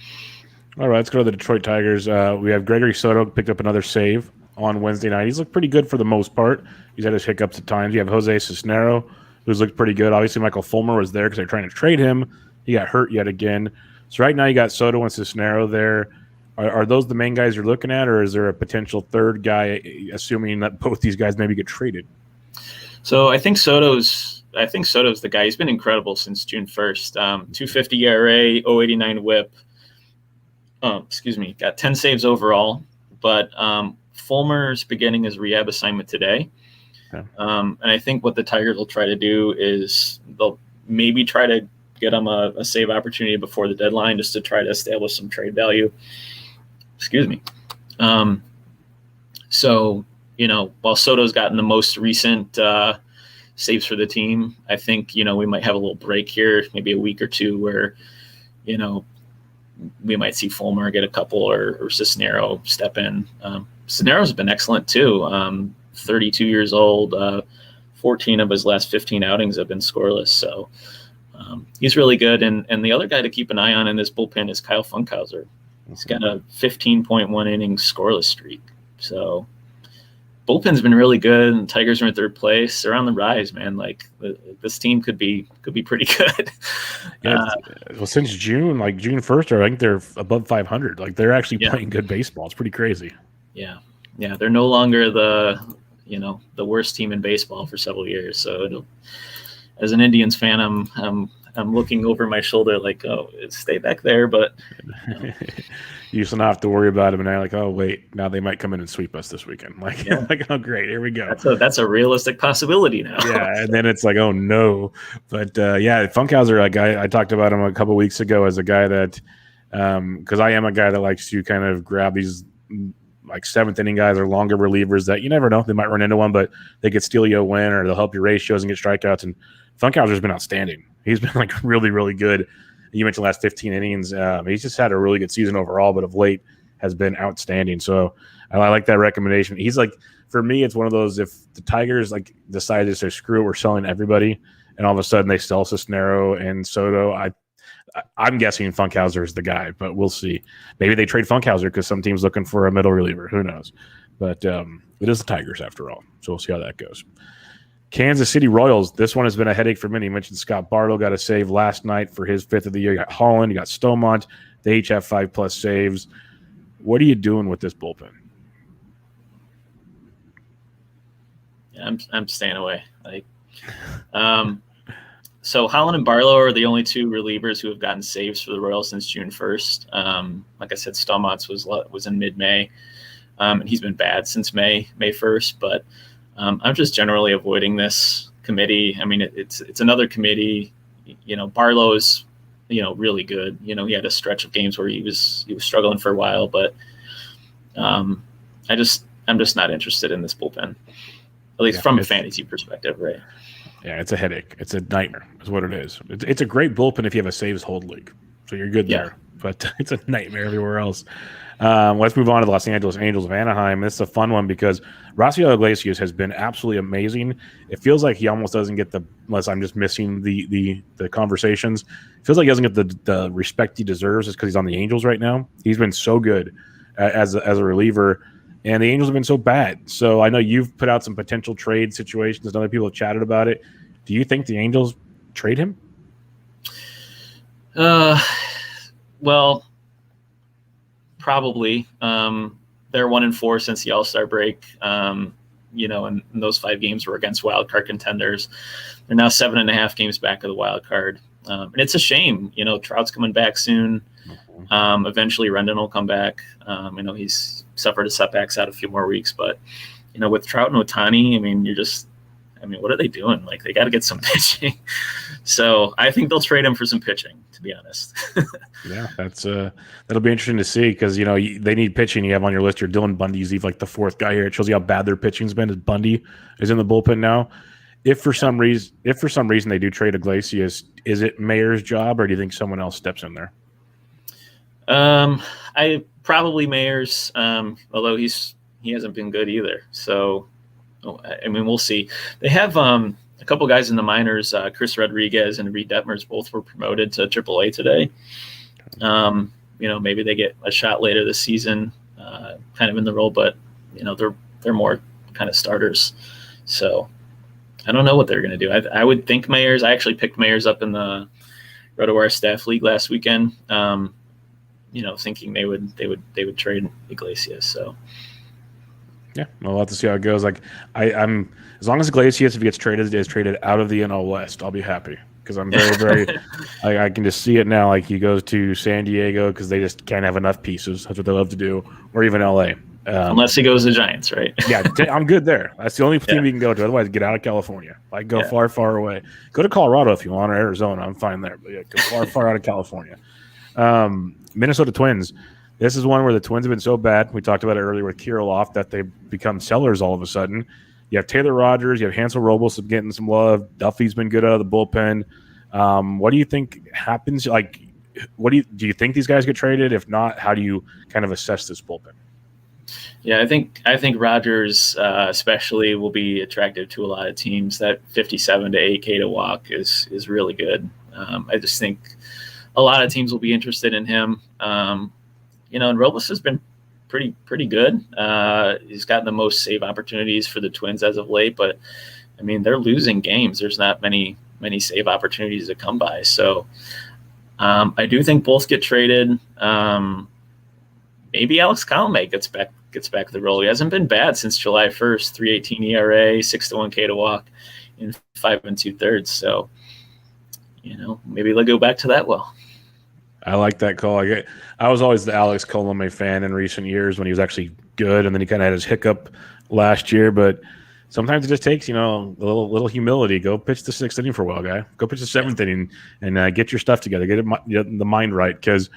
All right, let's go to the Detroit Tigers. We have Gregory Soto picked up another save on Wednesday night. He's looked pretty good for the most part. He's had his hiccups at times. You have Jose Cisnero, who's looked pretty good. Obviously, Michael Fulmer was there because they're trying to trade him. He got hurt yet again. So right now you got Soto and Cisnero there. Are those the main guys you're looking at, or is there a potential third guy, assuming that both these guys maybe get traded? So I think Soto's the guy. He's been incredible since June 1st. 250 ERA, 089 WHIP. Got 10 saves overall. But Fulmer's beginning his rehab assignment today. Okay. And I think what the Tigers will try to do is they'll maybe try to get him a save opportunity before the deadline, just to try to establish some trade value. So, while Soto's gotten the most recent saves for the team, I think, we might have a little break here, maybe a week or two, where, we might see Fulmer get a couple or Cisnero step in. Cisnero's been excellent too. 32 years old, 14 of his last 15 outings have been scoreless. So he's really good. And the other guy to keep an eye on in this bullpen is Kyle Funkhauser. He's got a 15.1 inning scoreless streak. So bullpen's been really good, and the Tigers are in third place. They're on the rise, man. Like this team could be pretty good. Well, since June 1st, I think they're above 500. Like they're actually playing good baseball. It's pretty crazy. Yeah. They're no longer the worst team in baseball for several years. So as an Indians fan, I'm looking over my shoulder like, oh, stay back there. But you used to not have to worry about them, and now like, oh wait, now they might come in and sweep us this weekend. Like, oh great, here we go. That's a realistic possibility now. Yeah, and then it's like, oh no. But Funkhauser, like I talked about him a couple of weeks ago as a guy that, because I am a guy that likes to kind of grab these like seventh inning guys or longer relievers that you never know, they might run into one, but they could steal you a win or they'll help your ratios and get strikeouts. And Funkhauser's been outstanding. He's been like really, really good. You mentioned the last 15 innings. He's just had a really good season overall, but of late has been outstanding. So I like that recommendation. He's like, for me, it's one of those, if the Tigers like decide to say, screw it, we're selling everybody, and all of a sudden they sell Cisnero and Soto, I'm guessing Funkhauser is the guy, but we'll see. Maybe they trade Funkhauser because some team's looking for a middle reliever. Who knows? But it is the Tigers after all, so we'll see how that goes. Kansas City Royals. This one has been a headache for many. You mentioned Scott Barlow got a save last night for his fifth of the year. You got Holland, you got Stomont. They each have 5+ saves. What are you doing with this bullpen? Yeah, I'm staying away. So Holland and Barlow are the only two relievers who have gotten saves for the Royals since June 1st. Like I said, Stomont was in mid-May, and he's been bad since May 1st. But I'm just generally avoiding this committee. I mean, it's another committee. Barlow is, really good. He had a stretch of games where he was struggling for a while, but I'm just not interested in this bullpen, at least from a fantasy perspective, right? Yeah, it's a headache. It's a nightmare is what it is. It's a great bullpen if you have a saves hold league. So you're good there. But it's a nightmare everywhere else. Let's move on to the Los Angeles Angels of Anaheim. This is a fun one because Raisel Iglesias has been absolutely amazing. It feels like he almost doesn't get unless I'm just missing the conversations, it feels like he doesn't get the respect he deserves just because he's on the Angels right now. He's been so good as a reliever. And the Angels have been so bad. So I know you've put out some potential trade situations, and other people have chatted about it. Do you think the Angels trade him? Well, probably. They're 1-4 since the All-Star break. And those 5 games were against wild card contenders. They're now 7.5 games back of the wild card. And it's a shame, Trout's coming back soon. Eventually Rendon will come back. He's suffered a setbacks out a few more weeks, but with Trout and Ohtani, what are they doing? Like, they got to get some pitching. So I think they'll trade him for some pitching, to be honest. Yeah, that'll be interesting to see, because they need pitching. You have on your list here Dylan Bundy's like the fourth guy here. It shows you how bad their pitching's been. As Bundy is in the bullpen now. If for some reason they do trade Iglesias, is it Mayer's job, or do you think someone else steps in there? I probably Mayer's, although he hasn't been good either. So, we'll see. They have a couple guys in the minors. Chris Rodriguez and Reed Detmers both were promoted to AAA today. Maybe they get a shot later this season, kind of in the role, but they're more kind of starters. So I don't know what they're going to do. I would think Mayers. I actually picked Mayers up in the RotoWire staff league last weekend. Thinking they would trade Iglesias. So yeah, we'll have to see how it goes. Like I'm as long as Iglesias, if he gets traded, is traded out of the NL West, I'll be happy, because I'm very, very I can just see it now. Like, he goes to San Diego because they just can't have enough pieces. That's what they love to do, or even LA. Unless he goes to the Giants, right? Yeah, I'm good there. That's the only team you can go to. Otherwise, get out of California. Like, go far, far away. Go to Colorado if you want, or Arizona. I'm fine there. But yeah, go far, far out of California. Minnesota Twins. This is one where the Twins have been so bad. We talked about it earlier with Kirilloff, that they've become sellers all of a sudden. You have Taylor Rogers. You have Hansel Robles getting some love. Duffy's been good out of the bullpen. What do you think happens? Like, do you think these guys get traded? If not, how do you kind of assess this bullpen? Yeah, I think Rogers especially will be attractive to a lot of teams. That 57 to 8K to walk is really good. I just think a lot of teams will be interested in him. And Robles has been pretty good. He's gotten the most save opportunities for the Twins as of late, but they're losing games. There's not many save opportunities to come by. So I do think both get traded. Maybe Alex Colomé gets back the role. He hasn't been bad since July 1st. 3.18 ERA, 6-1K to walk in 5 2/3. So maybe they'll go back to that well. I like that call. I was always the Alex Colomé fan in recent years when he was actually good, and then he kind of had his hiccup last year. But sometimes it just takes, a little humility. Go pitch the 6th inning for a while, guy. Go pitch the 7th inning and get your stuff together. Get the mind right, because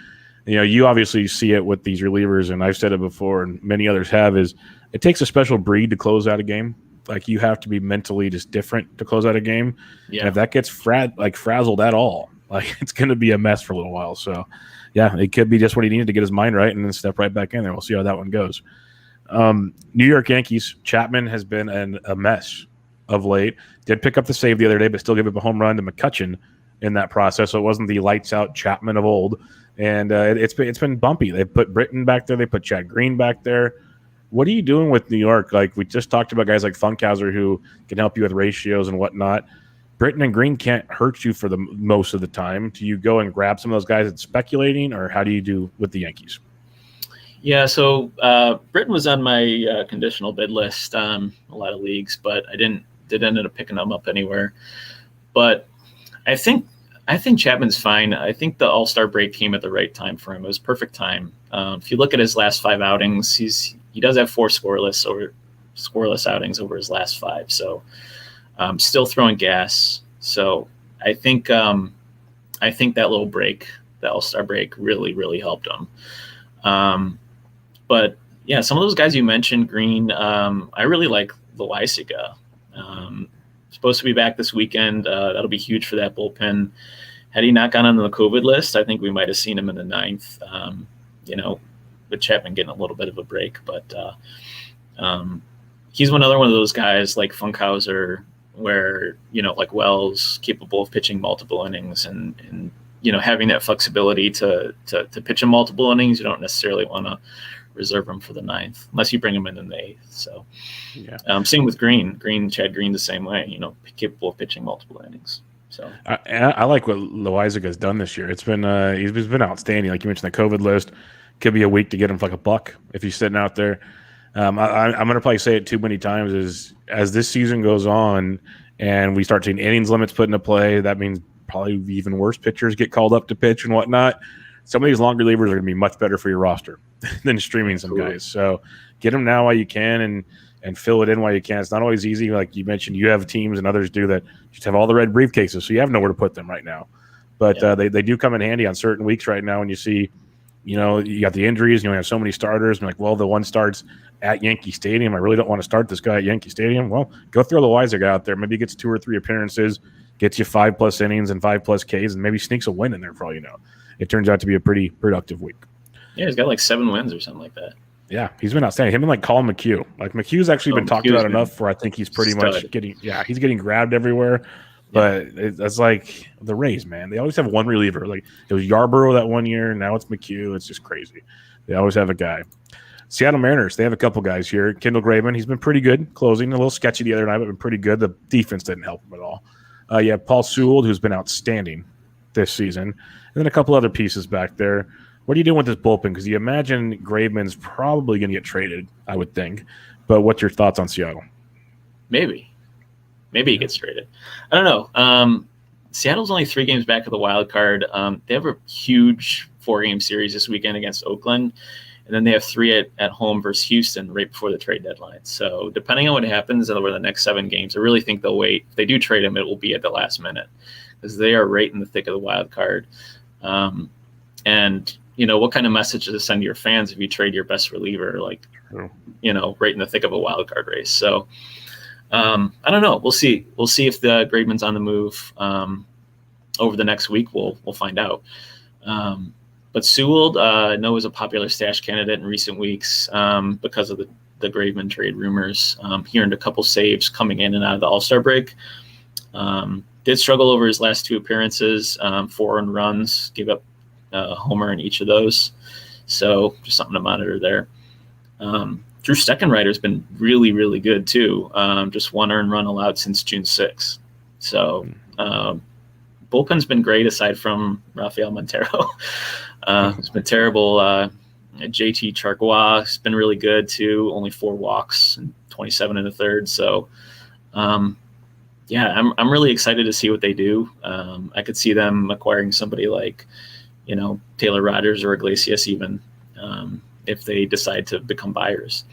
you obviously see it with these relievers, and I've said it before, and many others have. Is it takes a special breed to close out a game. Like, you have to be mentally just different to close out a game. Yeah. And if that gets frazzled at all, it's going to be a mess for a little while. So, yeah, it could be just what he needed to get his mind right and then step right back in there. We'll see how that one goes. New York Yankees, Chapman has been a mess of late. Did pick up the save the other day, but still gave up a home run to McCutchen in that process. So it wasn't the lights-out Chapman of old. And it's been bumpy. They put Britton back there. They put Chad Green back there. What are you doing with New York? Like, we just talked about guys like Funkhauser who can help you with ratios and whatnot. Britton and Green can't hurt you for the most of the time. Do you go and grab some of those guys that's speculating, or how do you do with the Yankees? Yeah, so Britton was on my conditional bid list a lot of leagues, but I didn't end up picking him up anywhere. But I think Chapman's fine. I think the All-Star break came at the right time for him. It was perfect time. If you look at his last 5 outings, he does have 4 scoreless outings over his last 5. So still throwing gas. So I think that little break, the All-Star break, really, really helped him. But yeah, some of those guys you mentioned, Green, I really like Loaisiga. Supposed to be back this weekend. That'll be huge for that bullpen. Had he not gone on the COVID list, I think we might have seen him in the 9th. With Chapman getting a little bit of a break, but he's another one of those guys like Funkhauser, where like Wells, capable of pitching multiple innings and having that flexibility to pitch in multiple innings. You don't necessarily want to reserve him for the 9th unless you bring him in the 8th. So yeah. Same with Chad Green the same way, capable of pitching multiple innings. So I like what Loaisiga has done this year. It's been he's been outstanding. Like you mentioned, the COVID list could be a week to get him for like $1 if he's sitting out there. I'm going to probably say it too many times, is as this season goes on and we start seeing innings limits put into play, that means probably even worse pitchers get called up to pitch and whatnot. Some of these long relievers are going to be much better for your roster than streaming some guys. So get them now while you can and fill it in while you can. It's not always easy. Like you mentioned, you have teams and others do that just have all the red briefcases, so you have nowhere to put them right now. But they do come in handy on certain weeks right now when you see, you got the injuries, you only have so many starters. And like, well, the one starts at Yankee Stadium. I really don't want to start this guy at Yankee Stadium. Well, go throw the Weiser guy out there. Maybe he gets 2 or 3 appearances, gets you 5+ innings and 5+ Ks, and maybe sneaks a win in there for all you know. It turns out to be a pretty productive week. Yeah, he's got like 7 wins or something like that. Yeah, he's been outstanding. Him and like Colin McHugh. Like McHugh's actually been talked about enough where I think he's pretty much he's getting grabbed everywhere. But it's like the Rays, man. They always have one reliever. Like it was Yarborough that one year, now it's McHugh. It's just crazy. They always have a guy. Seattle Mariners, they have a couple guys here. Kendall Graveman, he's been pretty good closing. A little sketchy the other night, but been pretty good. The defense didn't help him at all. You have Paul Sewell, who's been outstanding this season. And then a couple other pieces back there. What are you doing with this bullpen? Because you imagine Graveman's probably going to get traded, I would think. But what's your thoughts on Seattle? Maybe he gets traded. I don't know. Seattle's only 3 games back of the wild card. They have a huge 4-game series this weekend against Oakland. And then they have 3 at home versus Houston right before the trade deadline. So depending on what happens over the next 7 games, I really think they'll wait. If they do trade him, it will be at the last minute because they are right in the thick of the wild card. And, what kind of message does it send to your fans if you trade your best reliever, like, right in the thick of a wild card race? So I don't know. We'll see. We'll see if the Graveman's on the move over the next week. We'll find out. But Sewell, I know, is a popular stash candidate in recent weeks because of the Graveman trade rumors. He earned a couple saves coming in and out of the All-Star break. Did struggle over his last 2 appearances, 4 earned runs, gave up a homer in each of those. So just something to monitor there. Drew Steckenrider's been really, really good too. Just 1 earned run allowed since June 6th. So bullpen's been great aside from Rafael Montero. It's been terrible. JT Chargois has been really good too. Only 4 walks and 27 in the third. So, I'm really excited to see what they do. I could see them acquiring somebody like, Taylor Rogers or Iglesias even, if they decide to become buyers.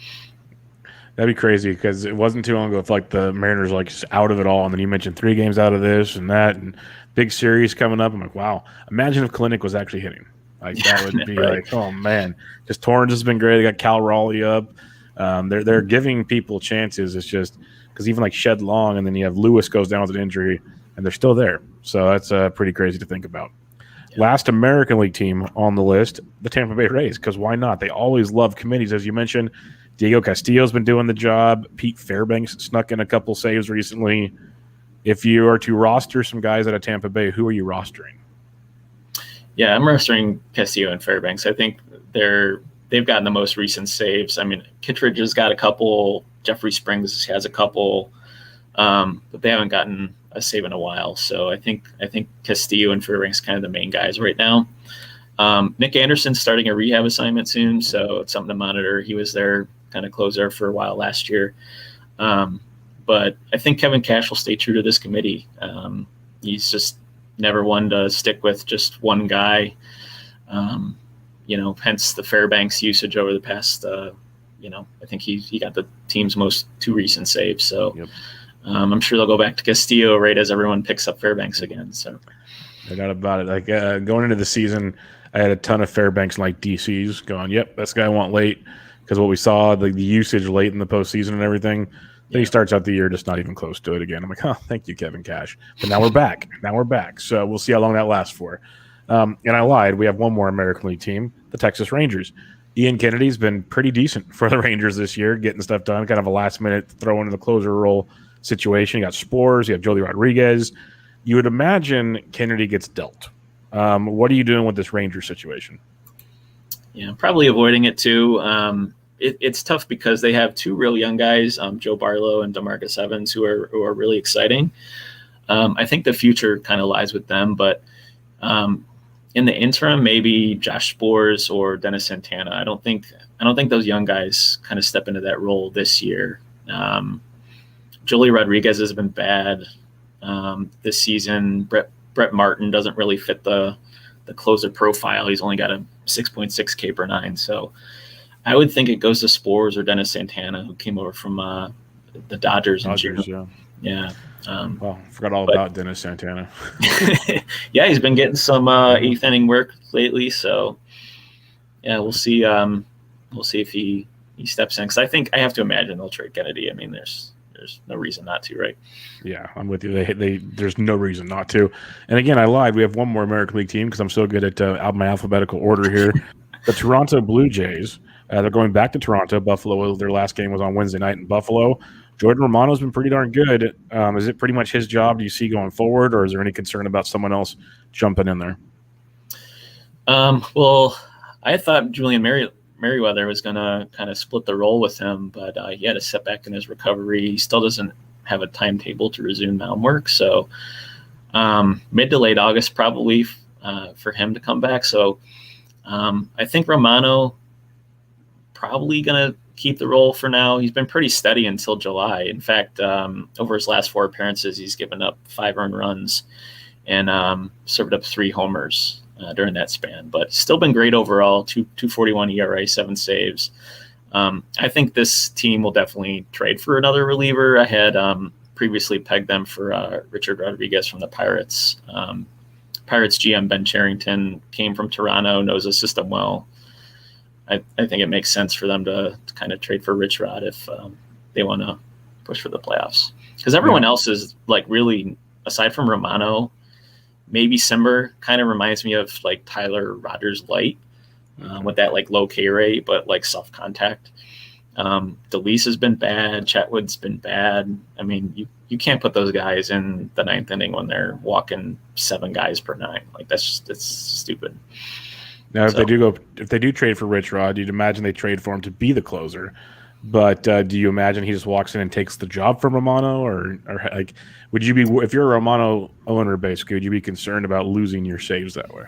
That'd be crazy because it wasn't too long ago if like the Mariners like just out of it all, and then you mentioned 3 games out of this and that, and big series coming up. I'm like, wow. Imagine if Clinic was actually hitting. Like that would be right. Like, oh man. Just Torrance has been great. They got Cal Raleigh up. They're giving people chances. It's just because even like Shed Long, and then you have Lewis goes down with an injury, and they're still there. So that's pretty crazy to think about. Last American League team on the list, the Tampa Bay Rays, because why not? They always love committees, as you mentioned. Diego Castillo's been doing the job. Pete Fairbanks snuck in a couple saves recently. If you are to roster some guys out of Tampa Bay, who are you rostering? Yeah, I'm rostering Castillo and Fairbanks. I think they've gotten the most recent saves. I mean, Kittredge has got a couple. Jeffrey Springs has a couple, but they haven't gotten a save in a while. So I think Castillo and Fairbanks kind of the main guys right now. Nick Anderson's starting a rehab assignment soon, so it's something to monitor. He was their kind of closer for a while last year. But I think Kevin Cash will stay true to this committee. He's just never one to stick with just one guy. Hence the Fairbanks usage over the past, I think he got the team's most 2 recent saves. So yep. I'm sure they'll go back to Castillo right as everyone picks up Fairbanks again. So no doubt about it. Like going into the season, I had a ton of Fairbanks like DCs going, yep, that's the guy I want late, because what we saw, the usage late in the postseason and everything. Then he starts out the year just not even close to it again. I'm like, oh, thank you, Kevin Cash. But now we're back. So we'll see how long that lasts for. And I lied. We have one more American League team, the Texas Rangers. Ian Kennedy's been pretty decent for the Rangers this year, getting stuff done, kind of a last-minute throw into the closer role situation. You got Spores. You have Joely Rodriguez. You would imagine Kennedy gets dealt. What are you doing with this Rangers situation? Yeah, probably avoiding it too. It's tough because they have 2 real young guys, Joe Barlow and DeMarcus Evans, who are really exciting. I think the future kind of lies with them, but in the interim, maybe Josh Spores or Dennis Santana. I don't think those young guys kind of step into that role this year. Joely Rodriguez has been bad this season. Brett Brett Martin doesn't really fit the closer profile. He's only got a 6.6 K per nine. So I would think it goes to Spores or Dennis Santana, who came over from the Dodgers in June. Yeah. Well, forgot all about Dennis Santana. Yeah, he's been getting some eighth inning work lately. So yeah, we'll see. We'll see if he steps in, because I think I have to imagine they'll trade Kennedy. I mean, there's no reason not to, right? Yeah, I'm with you. There's no reason not to. And again, I lied. We have one more American League team because I'm so good at my alphabetical order here. The Toronto Blue Jays. They're going back to Toronto. Buffalo, their last game was on Wednesday night in Buffalo. Jordan Romano's been pretty darn good. Is it pretty much his job, do you see, going forward, or is there any concern about someone else jumping in there? Well, I thought Julian Merriweather was going to kind of split the role with him, but he had a setback in his recovery. He still doesn't have a timetable to resume mound work, so mid to late August probably for him to come back. So I think Romano probably going to keep the role for now. He's been pretty steady until July. In fact, over his last 4 appearances, he's given up 5 earned runs and served up 3 homers during that span, but still been great overall. 2.41 ERA, 7 saves. I think this team will definitely trade for another reliever. I had previously pegged them for Richard Rodriguez from the Pirates. Pirates GM Ben Cherington came from Toronto, knows the system well. I think it makes sense for them to kind of trade for Rich Rod if they want to push for the playoffs. Because everyone else is like really, aside from Romano, maybe Simber kind of reminds me of like Tyler Rogers light with that like low K rate, but like soft contact. DeLeese has been bad. Chatwood's been bad. I mean, you can't put those guys in the 9th inning when they're walking 7 guys per 9. Like that's stupid. Now, if they do trade for Rich Rod, you'd imagine they trade for him to be the closer. But do you imagine he just walks in and takes the job from Romano, or like, would you be, if you're a Romano owner, basically, would you be concerned about losing your saves that way?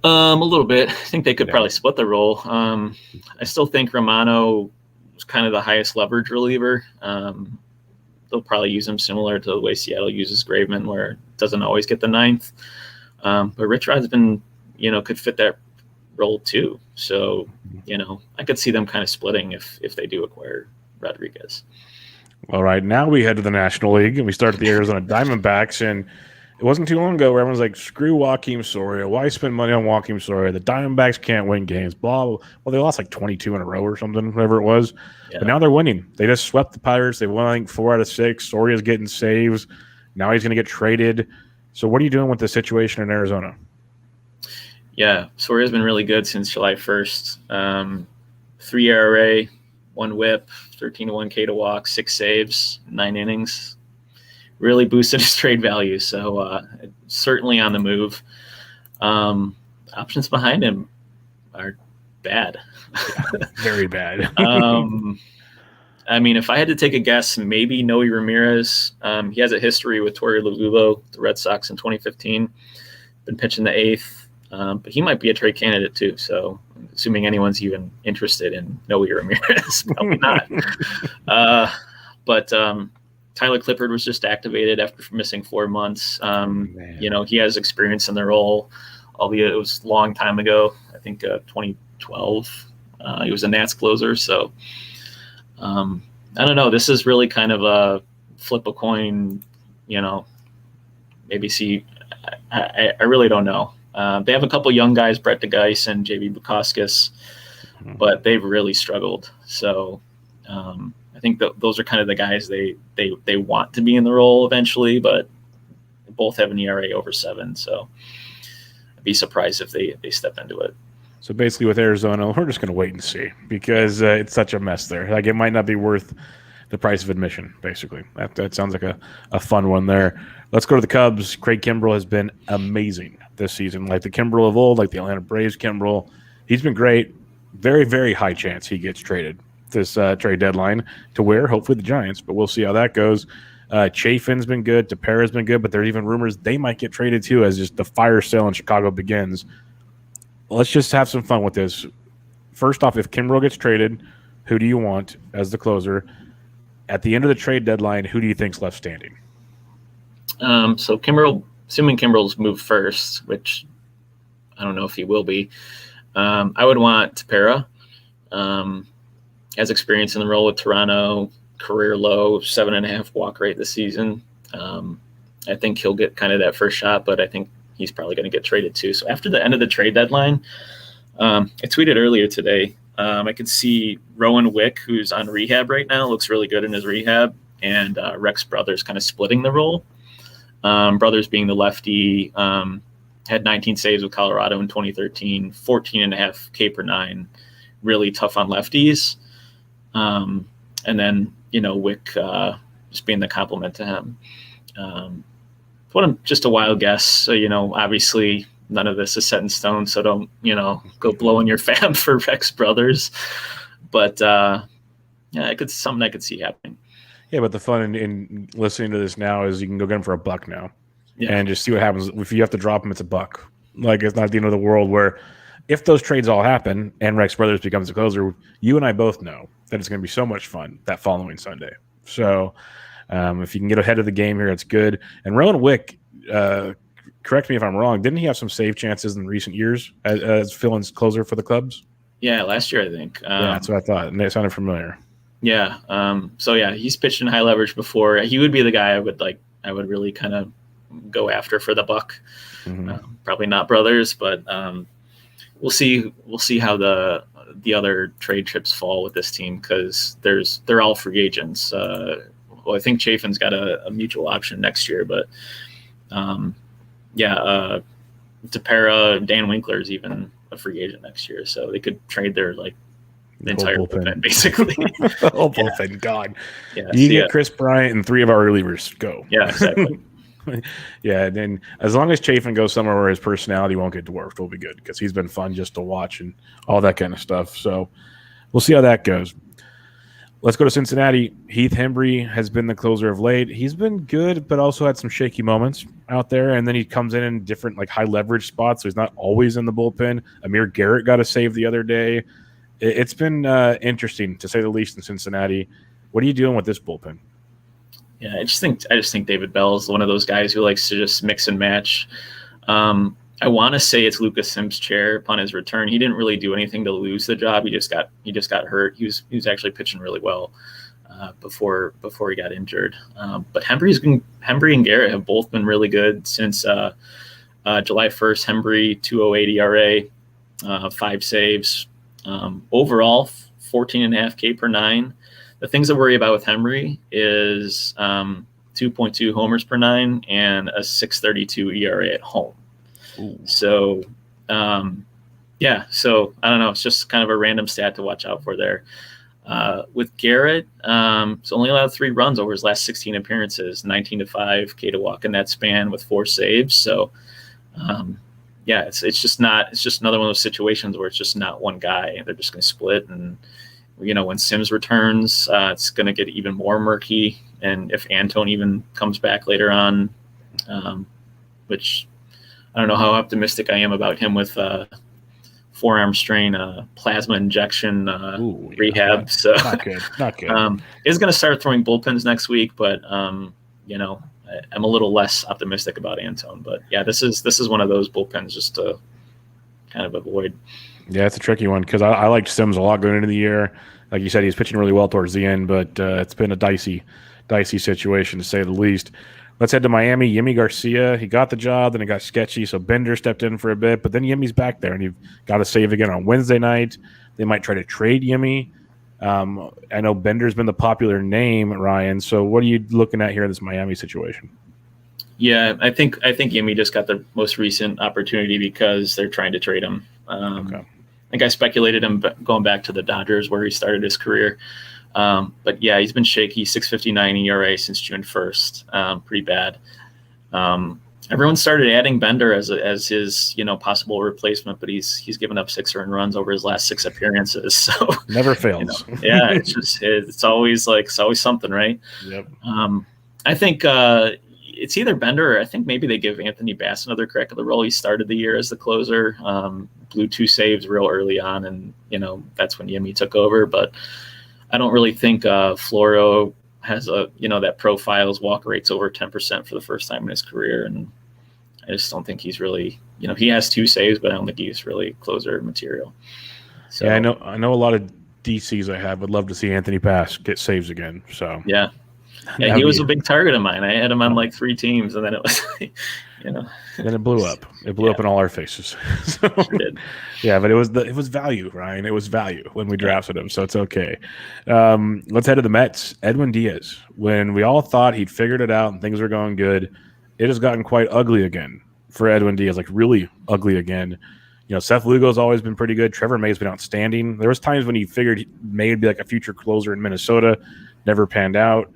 A little bit. I think they could probably split the role. I still think Romano is kind of the highest leverage reliever. They'll probably use him similar to the way Seattle uses Graveman, where it doesn't always get the 9th. But Rich Rod's been, could fit that role too. So, I could see them kind of splitting if they do acquire Rodriguez. All right, now we head to the National League, and we start at the Arizona Diamondbacks, and it wasn't too long ago where everyone's like, screw Joakim Soria. Why spend money on Joakim Soria? The Diamondbacks can't win games. Blah, blah. Well, they lost like 22 in a row or something, whatever it was. Yeah. But now they're winning. They just swept the Pirates. They won, I think, 4 out of 6. Soria's getting saves. Now he's going to get traded. So what are you doing with the situation in Arizona? Yeah, Soria's been really good since July 1st. 3 ERA, 1 whip, 13-1 K to walk, 6 saves, 9 innings. Really boosted his trade value. So certainly on the move. Options behind him are bad. Yeah, very bad. I mean, if I had to take a guess, maybe Noe Ramirez. He has a history with Torey Lovullo, the Red Sox in 2015. Been pitching the 8th. But he might be a trade candidate too. So assuming anyone's even interested in Noe Ramirez, probably not. But Tyler Clippard was just activated after missing 4 months. He has experience in the role, albeit it was a long time ago. I think 2012. He was a Nats closer. So I don't know. This is really kind of a flip a coin. Maybe see. I really don't know. They have a couple young guys, Brett DeGeis and JB Bukauskas, but they've really struggled. So I think those are kind of the guys they want to be in the role eventually, but both have an ERA over 7. So I'd be surprised if they step into it. So basically with Arizona, we're just going to wait and see because it's such a mess there. Like it might not be worth the price of admission, basically. That sounds like a fun one there. Let's go to the Cubs. Craig Kimbrell has been amazing this season. Like the Kimbrell of old, like the Atlanta Braves Kimbrell. He's been great. Very, very high chance he gets traded this trade deadline to where? Hopefully the Giants, but we'll see how that goes. Chafin's been good. Tepera's been good, but there are even rumors they might get traded too as just the fire sale in Chicago begins. Let's just have some fun with this. First off, if Kimbrell gets traded, who do you want as the closer? At the end of the trade deadline, who do you think's left standing? So Kimbrell assuming Kimbrel's moved first, which I don't know if he will be, I would want Tepera. Has experience in the role with Toronto, career low 7.5 walk rate this season. I think he'll get kind of that first shot, but I think he's probably going to get traded too. So after the end of the trade deadline, I tweeted earlier today, I could see Rowan Wick, who's on rehab right now, looks really good in his rehab, and Rex Brothers kind of splitting the role. Brothers being the lefty, had 19 saves with Colorado in 2013, 14.5 K per nine, really tough on lefties. And then, Wick just being the complement to him. Just a wild guess. So, obviously none of this is set in stone, so don't, go blowing your fab for Rex Brothers. But something I could see happening. Yeah, but the fun in listening to this now is you can go get him for $1 now, and just see what happens. If you have to drop him, it's $1. Like, it's not the end of the world. Where if those trades all happen and Rex Brothers becomes a closer, you and I both know that it's going to be so much fun that following Sunday. So if you can get ahead of the game here, it's good. And Rowan Wick, correct me if I'm wrong, didn't he have some save chances in recent years as fill-in closer for the Cubs? Yeah, last year I think. That's what I thought, and it sounded familiar. Yeah. He's pitched in high leverage before. He would be the guy I would really kind of go after for the $1. Mm-hmm. Probably not Brothers, but we'll see how the other trade chips fall with this team, because they're all free agents. I think Chafin's got a mutual option next year, but Tepera, Dan Winkler's even a free agent next year, so they could trade their the entire bullpen basically. The whole bullpen, God. Yeah, you get Chris Bryant and 3 of our relievers. Go. Yeah, exactly. Yeah, and then as long as Chafin goes somewhere where his personality won't get dwarfed, we'll be good, because he's been fun just to watch and all that kind of stuff. So we'll see how that goes. Let's go to Cincinnati. Heath Hembree has been the closer of late. He's been good, but also had some shaky moments out there. And then he comes in different high leverage spots, so he's not always in the bullpen. Amir Garrett got a save the other day. It's been interesting, to say the least, in Cincinnati. What are you doing with this bullpen? Yeah, I just think David Bell is one of those guys who likes to just mix and match. I want to say it's Lucas Sims' chair upon his return. He didn't really do anything to lose the job. He just got hurt. He was actually pitching really well before he got injured. But Hembree and Garrett have both been really good since July 1st. Hembree 2.08 ERA, 5 saves. Overall, 14.5 K per nine. The things I worry about with Hembree is 2.2 homers per nine and a 6.32 ERA at home. Ooh. So, so I don't know. It's just kind of a random stat to watch out for there. With Garrett, he's only allowed 3 runs over his last 16 appearances, 19-5 K to walk in that span with 4 saves. So, it's just another one of those situations where it's just not one guy. They're just going to split, and when Sims returns, it's going to get even more murky. And if Antone even comes back later on, which I don't know how optimistic I am about him with forearm strain, plasma injection rehab. So not good. He's going to start throwing bullpens next week, but I'm a little less optimistic about Antone. But yeah, this is one of those bullpens just to kind of avoid. Yeah, it's a tricky one, because I liked Sims a lot going into the year. Like you said, he's pitching really well towards the end, but it's been a dicey situation, to say the least. Let's head to Miami. Yimi Garcia, he got the job, then it got sketchy, so Bender stepped in for a bit, but then Yimi's back there, and he got a save again on Wednesday night. They might try to trade Yimi. I know Bender's been the popular name, Ryan, so what are you looking at here in this Miami situation? Yeah, I think Yimi just got the most recent opportunity because they're trying to trade him. Okay. I think I speculated him going back to the Dodgers where he started his career. But yeah, he's been shaky, 6.59 ERA since June 1st. Pretty bad. Everyone started adding Bender as his possible replacement, but he's given up 6 earned runs over his last 6 appearances. So never fails. Yeah, it's always something, right? Yep. I think it's either Bender or I think maybe they give Anthony Bass another crack at the role. He started the year as the closer, blew 2 saves real early on, and that's when Yimi took over. But I don't really think Floro has that profiles walk rates over 10% for the first time in his career, and I just don't think he's really, he has 2 saves, but I don't think he's really closer material. So, yeah, I know a lot of DCs I have would love to see Anthony Pass get saves again. So yeah, he was a big target of mine. I had him on like 3 teams, and then it was, Then it blew up. It blew up in all our faces. So, sure did. Yeah, but it was value, Ryan. It was value when we drafted him, so it's okay. Let's head to the Mets. Edwin Diaz. When we all thought he'd figured it out and things were going good, it has gotten quite ugly again for Edwin Diaz, like really ugly again. Seth Lugo's always been pretty good. Trevor May's been outstanding. There was times when he figured May would be like a future closer in Minnesota, never panned out.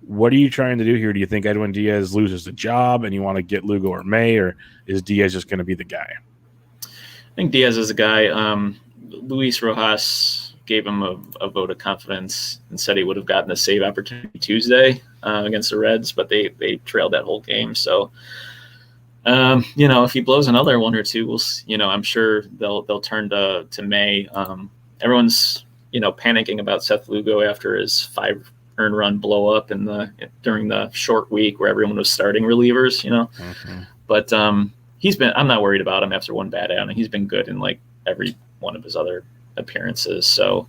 What are you trying to do here? Do you think Edwin Diaz loses the job and you want to get Lugo or May, or is Diaz just going to be the guy? I think Diaz is a guy. Luis Rojas gave him a vote of confidence and said he would have gotten a save opportunity Tuesday against the Reds, but they trailed that whole game. So, if he blows another 1 or 2, I'm sure they'll turn to May. Everyone's panicking about Seth Lugo after his 5 earned run blow up during the short week where everyone was starting relievers. Mm-hmm. But I'm not worried about him after 1 bad outing. He's been good in like every one of his other appearances. So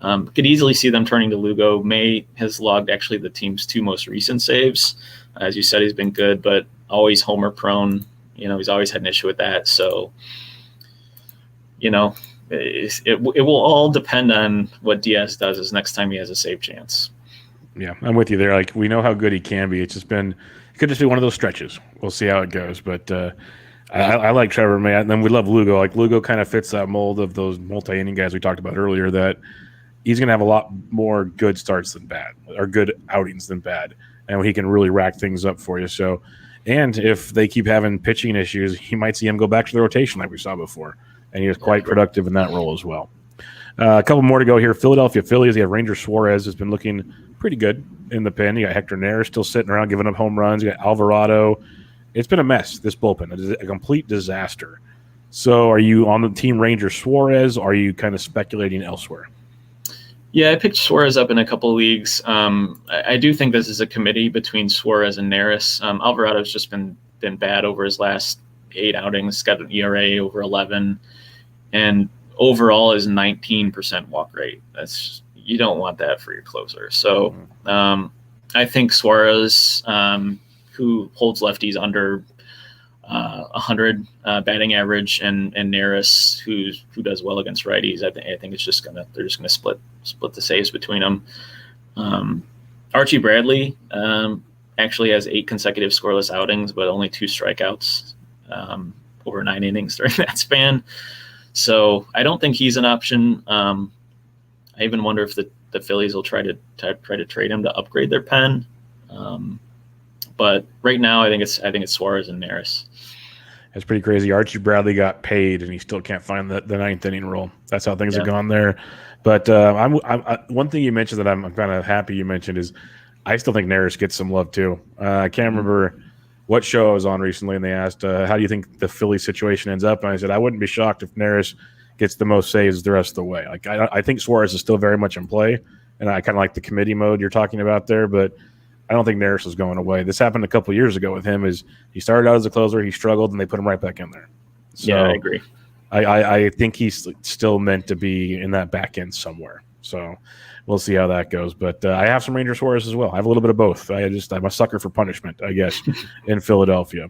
could easily see them turning to Lugo. May has logged actually the team's 2 most recent saves. As you said, he's been good, but always homer prone. He's always had an issue with that. So, it will all depend on what Diaz does his next time he has a save chance. Yeah, I'm with you there. Like, we know how good he can be. It could just be one of those stretches. We'll see how it goes. But I like Trevor May. And then we love Lugo. Like, Lugo kind of fits that mold of those multi-inning guys we talked about earlier, that he's going to have a lot more good starts than bad, or good outings than bad. And he can really rack things up for you. So, and if they keep having pitching issues, you might see him go back to the rotation like we saw before. And he was quite productive in that role as well. A couple more to go here. Philadelphia Phillies. You have Ranger Suarez has been looking pretty good in the pen. You got Hector Neris still sitting around giving up home runs. You got Alvarado. It's been a mess, this bullpen. It is a complete disaster. So are you on the team Ranger Suarez, or are you kind of speculating elsewhere? Yeah, I picked Suarez up in a couple of leagues. I do think this is a committee between Suarez and Neris. Alvarado's just been bad over his last 8 outings. Got an ERA over 11. And overall is 19% walk rate. You don't want that for your closer. So I think Suarez, who holds lefties under 100 batting average, and Neris, who does well against righties, I think it's they're just gonna split the saves between them. Archie Bradley actually has 8 consecutive scoreless outings, but only 2 strikeouts over 9 innings during that span. So I don't think he's an option. I even wonder if the Phillies will try to trade him to upgrade their pen. But right now, I think it's Suarez and Neris. It's pretty crazy. Archie Bradley got paid, and he still can't find the 9th inning role. That's how things have gone there. But one thing you mentioned that I'm kind of happy you mentioned is I still think Neris gets some love too. I can't remember what show I was on recently, and they asked, how do you think the Philly situation ends up? And I said, I wouldn't be shocked if Neris gets the most saves the rest of the way. Like, I think Suarez is still very much in play, and I kind of like the committee mode you're talking about there, but I don't think Neris is going away. This happened a couple of years ago with him. Is he started out as a closer, he struggled, and they put him right back in there. So yeah, I agree. I think he's still meant to be in that back end somewhere. So we'll see how that goes. But I have some Ranger Suarez as well. I have a little bit of both. I'm a sucker for punishment, I guess, in Philadelphia.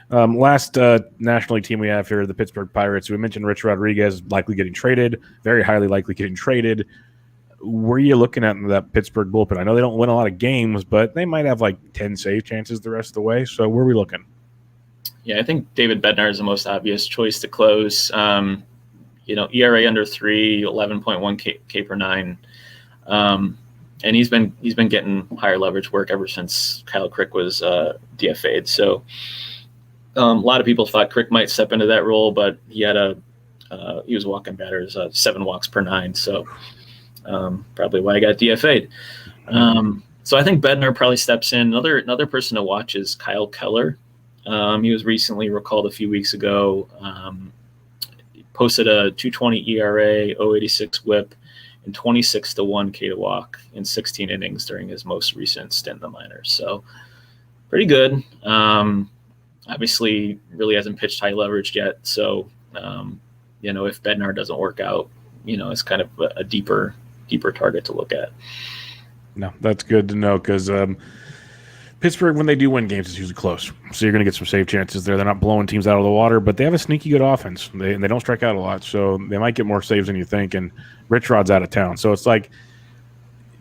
Last National League team we have here, the Pittsburgh Pirates. We mentioned Rich Rodriguez likely getting traded, very highly likely getting traded. Where are you looking at in that Pittsburgh bullpen? I know they don't win a lot of games, but they might have like 10 save chances the rest of the way. So where are we looking? Yeah, I think David Bednar is the most obvious choice to close. ERA under 3, 11.1 K per 9. And he's been getting higher leverage work ever since Kyle Crick was DFA'd. So a lot of people thought Crick might step into that role, but he was walking batters 7 walks per 9. So probably why I got DFA'd. So I think Bednar probably steps in. Another person to watch is Kyle Keller. He was recently recalled a few weeks ago. Posted a 2.20 ERA, 0.86 WHIP, and 26-1 K to walk in 16 innings during his most recent stint in the minors. So pretty good. obviously really hasn't pitched high leverage yet. So, if Bednar doesn't work out, it's kind of a deeper target to look at. No, that's good to know because Pittsburgh, when they do win games, it's usually close. So you're going to get some save chances there. They're not blowing teams out of the water, but they have a sneaky good offense. They don't strike out a lot, so they might get more saves than you think. And Rich Rod's out of town. So it's like,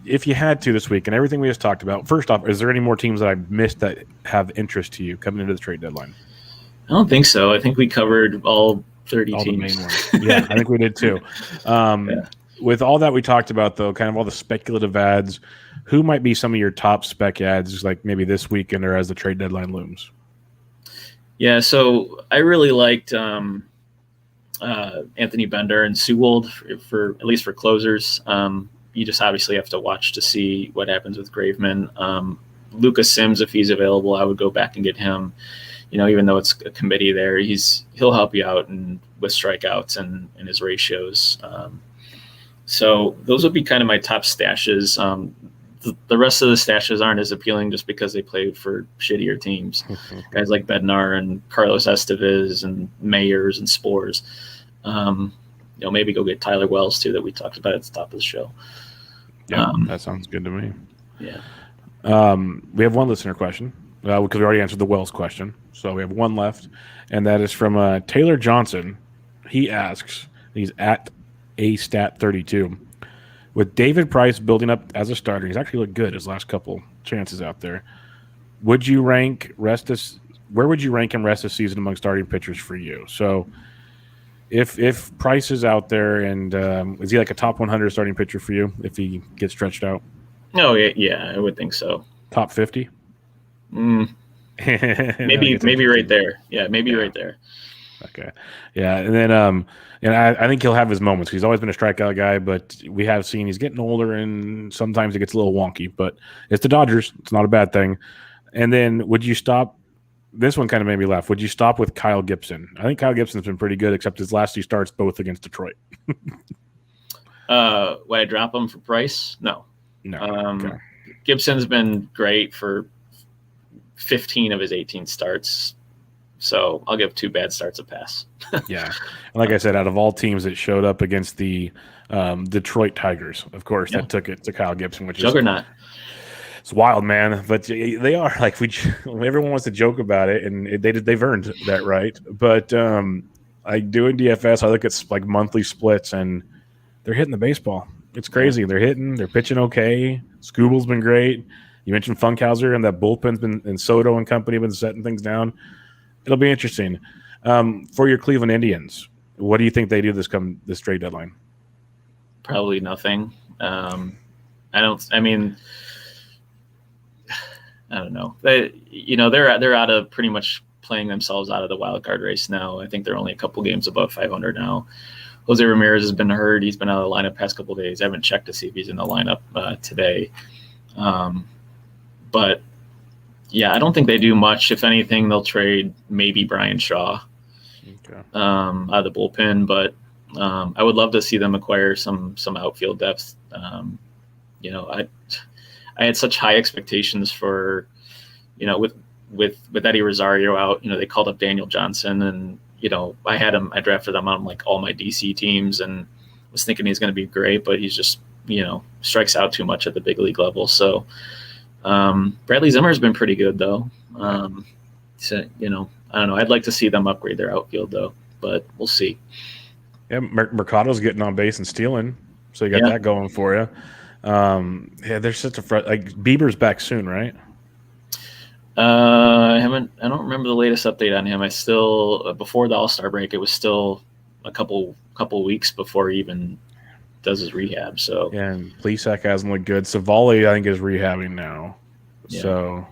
if you had to this week and everything we just talked about, first off, is there any more teams that I missed that have interest to you coming into the trade deadline? I don't think so. I think we covered all 30 teams. The main ones. Yeah, I think we did too. With all that we talked about, though, kind of all the speculative ads, who might be some of your top spec ads, like maybe this weekend or as the trade deadline looms? Yeah, so I really liked Anthony Bender and Sewald for at least for closers. You just obviously have to watch to see what happens with Graveman. Lucas Sims, if he's available, I would go back and get him. Even though it's a committee there, he'll help you out with strikeouts and his ratios. So those would be kind of my top stashes. The rest of the stashes aren't as appealing just because they played for shittier teams. Guys like Bednar and Carlos Estevez and Mayers and Spores. Maybe go get Tyler Wells too, that we talked about at the top of the show. Yeah, that sounds good to me. Yeah. We have one listener question because we already answered the Wells question. So we have one left, and that is from Taylor Johnson. He asks, he's at AStat32. With David Price building up as a starter, he's actually looked good his last couple chances out there. Where would you rank him rest of season among starting pitchers for you? So if Price is out there, and is he like a top 100 starting pitcher for you if he gets stretched out? Oh, yeah, I would think so. Top 50? Maybe right there. Yeah, maybe right there. Okay. Yeah, and then I think he'll have his moments. He's always been a strikeout guy, but we have seen he's getting older, and sometimes it gets a little wonky. But it's the Dodgers. It's not a bad thing. And then would you stop? This one kind of made me laugh. Would you stop with Kyle Gibson? I think Kyle Gibson's been pretty good, except his last two starts both against Detroit. Would I drop him for Price? No. Okay. Gibson's been great for 15 of his 18 starts. So I'll give 2 bad starts a pass. Yeah. And like I said, out of all teams that showed up against the Detroit Tigers, of course, that took it to Kyle Gibson, which Juggernaut. It's wild, man. But they are like everyone wants to joke about it, and they've earned that right. But I do in DFS, I look at like monthly splits, and they're hitting the baseball. It's crazy. They're pitching okay. Scooble's been great. You mentioned Funkhauser, and that bullpen's been, and Soto and company have been setting things down. It'll be interesting. For your Cleveland Indians, what do you think they do this trade deadline? Probably nothing. I don't know. They're out of pretty much playing themselves out of the wild card race now. I think they're only a couple games above 500 now. Jose Ramirez has been hurt. He's been out of the lineup past couple of days. I haven't checked to see if he's in the lineup today. But yeah, I don't think they do much. If anything, they'll trade maybe Brian Shaw out of the bullpen. But I would love to see them acquire some outfield depth. I had such high expectations for, with Eddie Rosario out. They called up Daniel Johnson, and I drafted him on like all my DC teams, and was thinking he's going to be great, but he's just strikes out too much at the big league level. So. Bradley Zimmer's been pretty good though. So, I don't know. I'd like to see them upgrade their outfield though, but we'll see. Yeah, Mercado's getting on base and stealing, so you got that going for you. There's such a like Bieber's back soon, right? I don't remember the latest update on him. I still before the All-Star break, it was still a couple weeks before he even does his rehab. So yeah, and Plesac hasn't looked good. Savali, I think, is rehabbing now. Yeah. So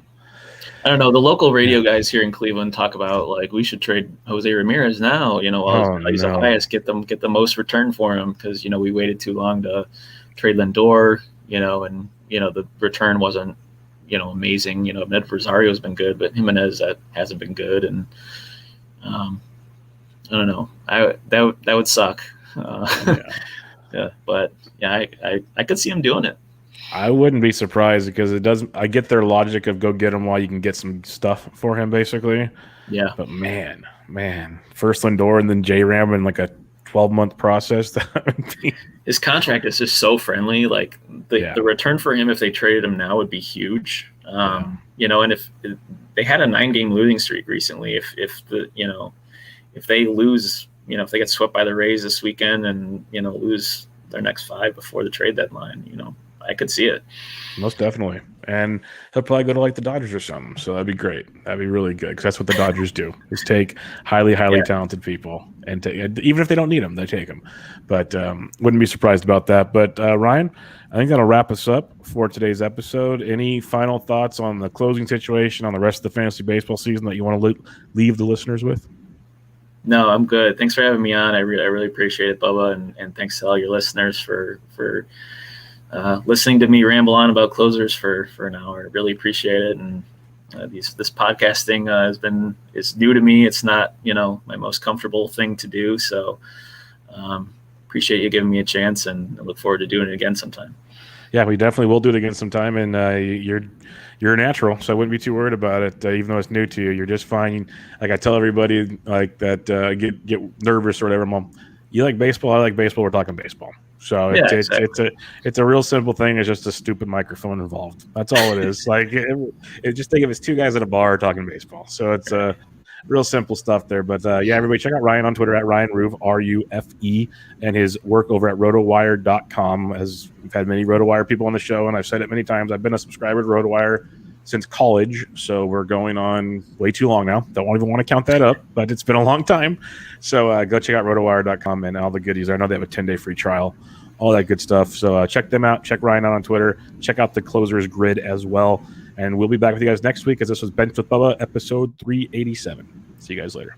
I don't know. The local radio guys here in Cleveland talk about like we should trade Jose Ramirez now. He's the highest, get the most return for him because we waited too long to trade Lindor. And the return wasn't amazing. Ned Rosario's been good, but Jimenez hasn't been good, and I don't know. That would suck. Yeah, but yeah, I could see him doing it. I wouldn't be surprised because it doesn't. I get their logic of go get him while you can get some stuff for him, basically. Yeah. But man, first Lindor and then J-Ram in like a 12-month process. His contract is just so friendly. Like the return for him, if they traded him now, would be huge. You know, and if they had a 9-game losing streak recently, if they lose, you know, if they get swept by the Rays this weekend and, you know, lose their next 5 before the trade deadline, you know, I could see it. Most definitely. And he'll probably go to like the Dodgers or something. So that'd be great. That'd be really good because that's what the Dodgers do, is take highly talented people and even if they don't need them, they take them. But wouldn't be surprised about that. But Ryan, I think that'll wrap us up for today's episode. Any final thoughts on the closing situation, on the rest of the fantasy baseball season that you want to leave the listeners with? No, I'm good. Thanks for having me on. I really appreciate it, Bubba, and thanks to all your listeners for listening to me ramble on about closers for an hour. I really appreciate it. And this podcasting is new to me. It's not, you know, my most comfortable thing to do. So appreciate you giving me a chance, and I look forward to doing it again sometime. Yeah, we definitely will do it again sometime. And you're a natural, so I wouldn't be too worried about it. Even though it's new to you, you're just fine. Like I tell everybody, like that, get nervous or whatever. Mom, you like baseball? I like baseball. We're talking baseball. So yeah, it's a real simple thing. It's just a stupid microphone involved. That's all it is. Like just think of it as 2 guys at a bar talking baseball. So it's real simple stuff there. But yeah, everybody check out Ryan on Twitter at Ryan Rufe, RUFE, and his work over at RotoWire.com. As we've had many RotoWire people on the show, and I've said it many times, I've been a subscriber to RotoWire since college, so we're going on way too long now. Don't even want to count that up, but it's been a long time. So go check out RotoWire.com and all the goodies. I know they have a 10-day free trial, all that good stuff. So check them out. Check Ryan out on Twitter. Check out the Closers Grid as well. And we'll be back with you guys next week, as this was Bench with Bubba, episode 387. See you guys later.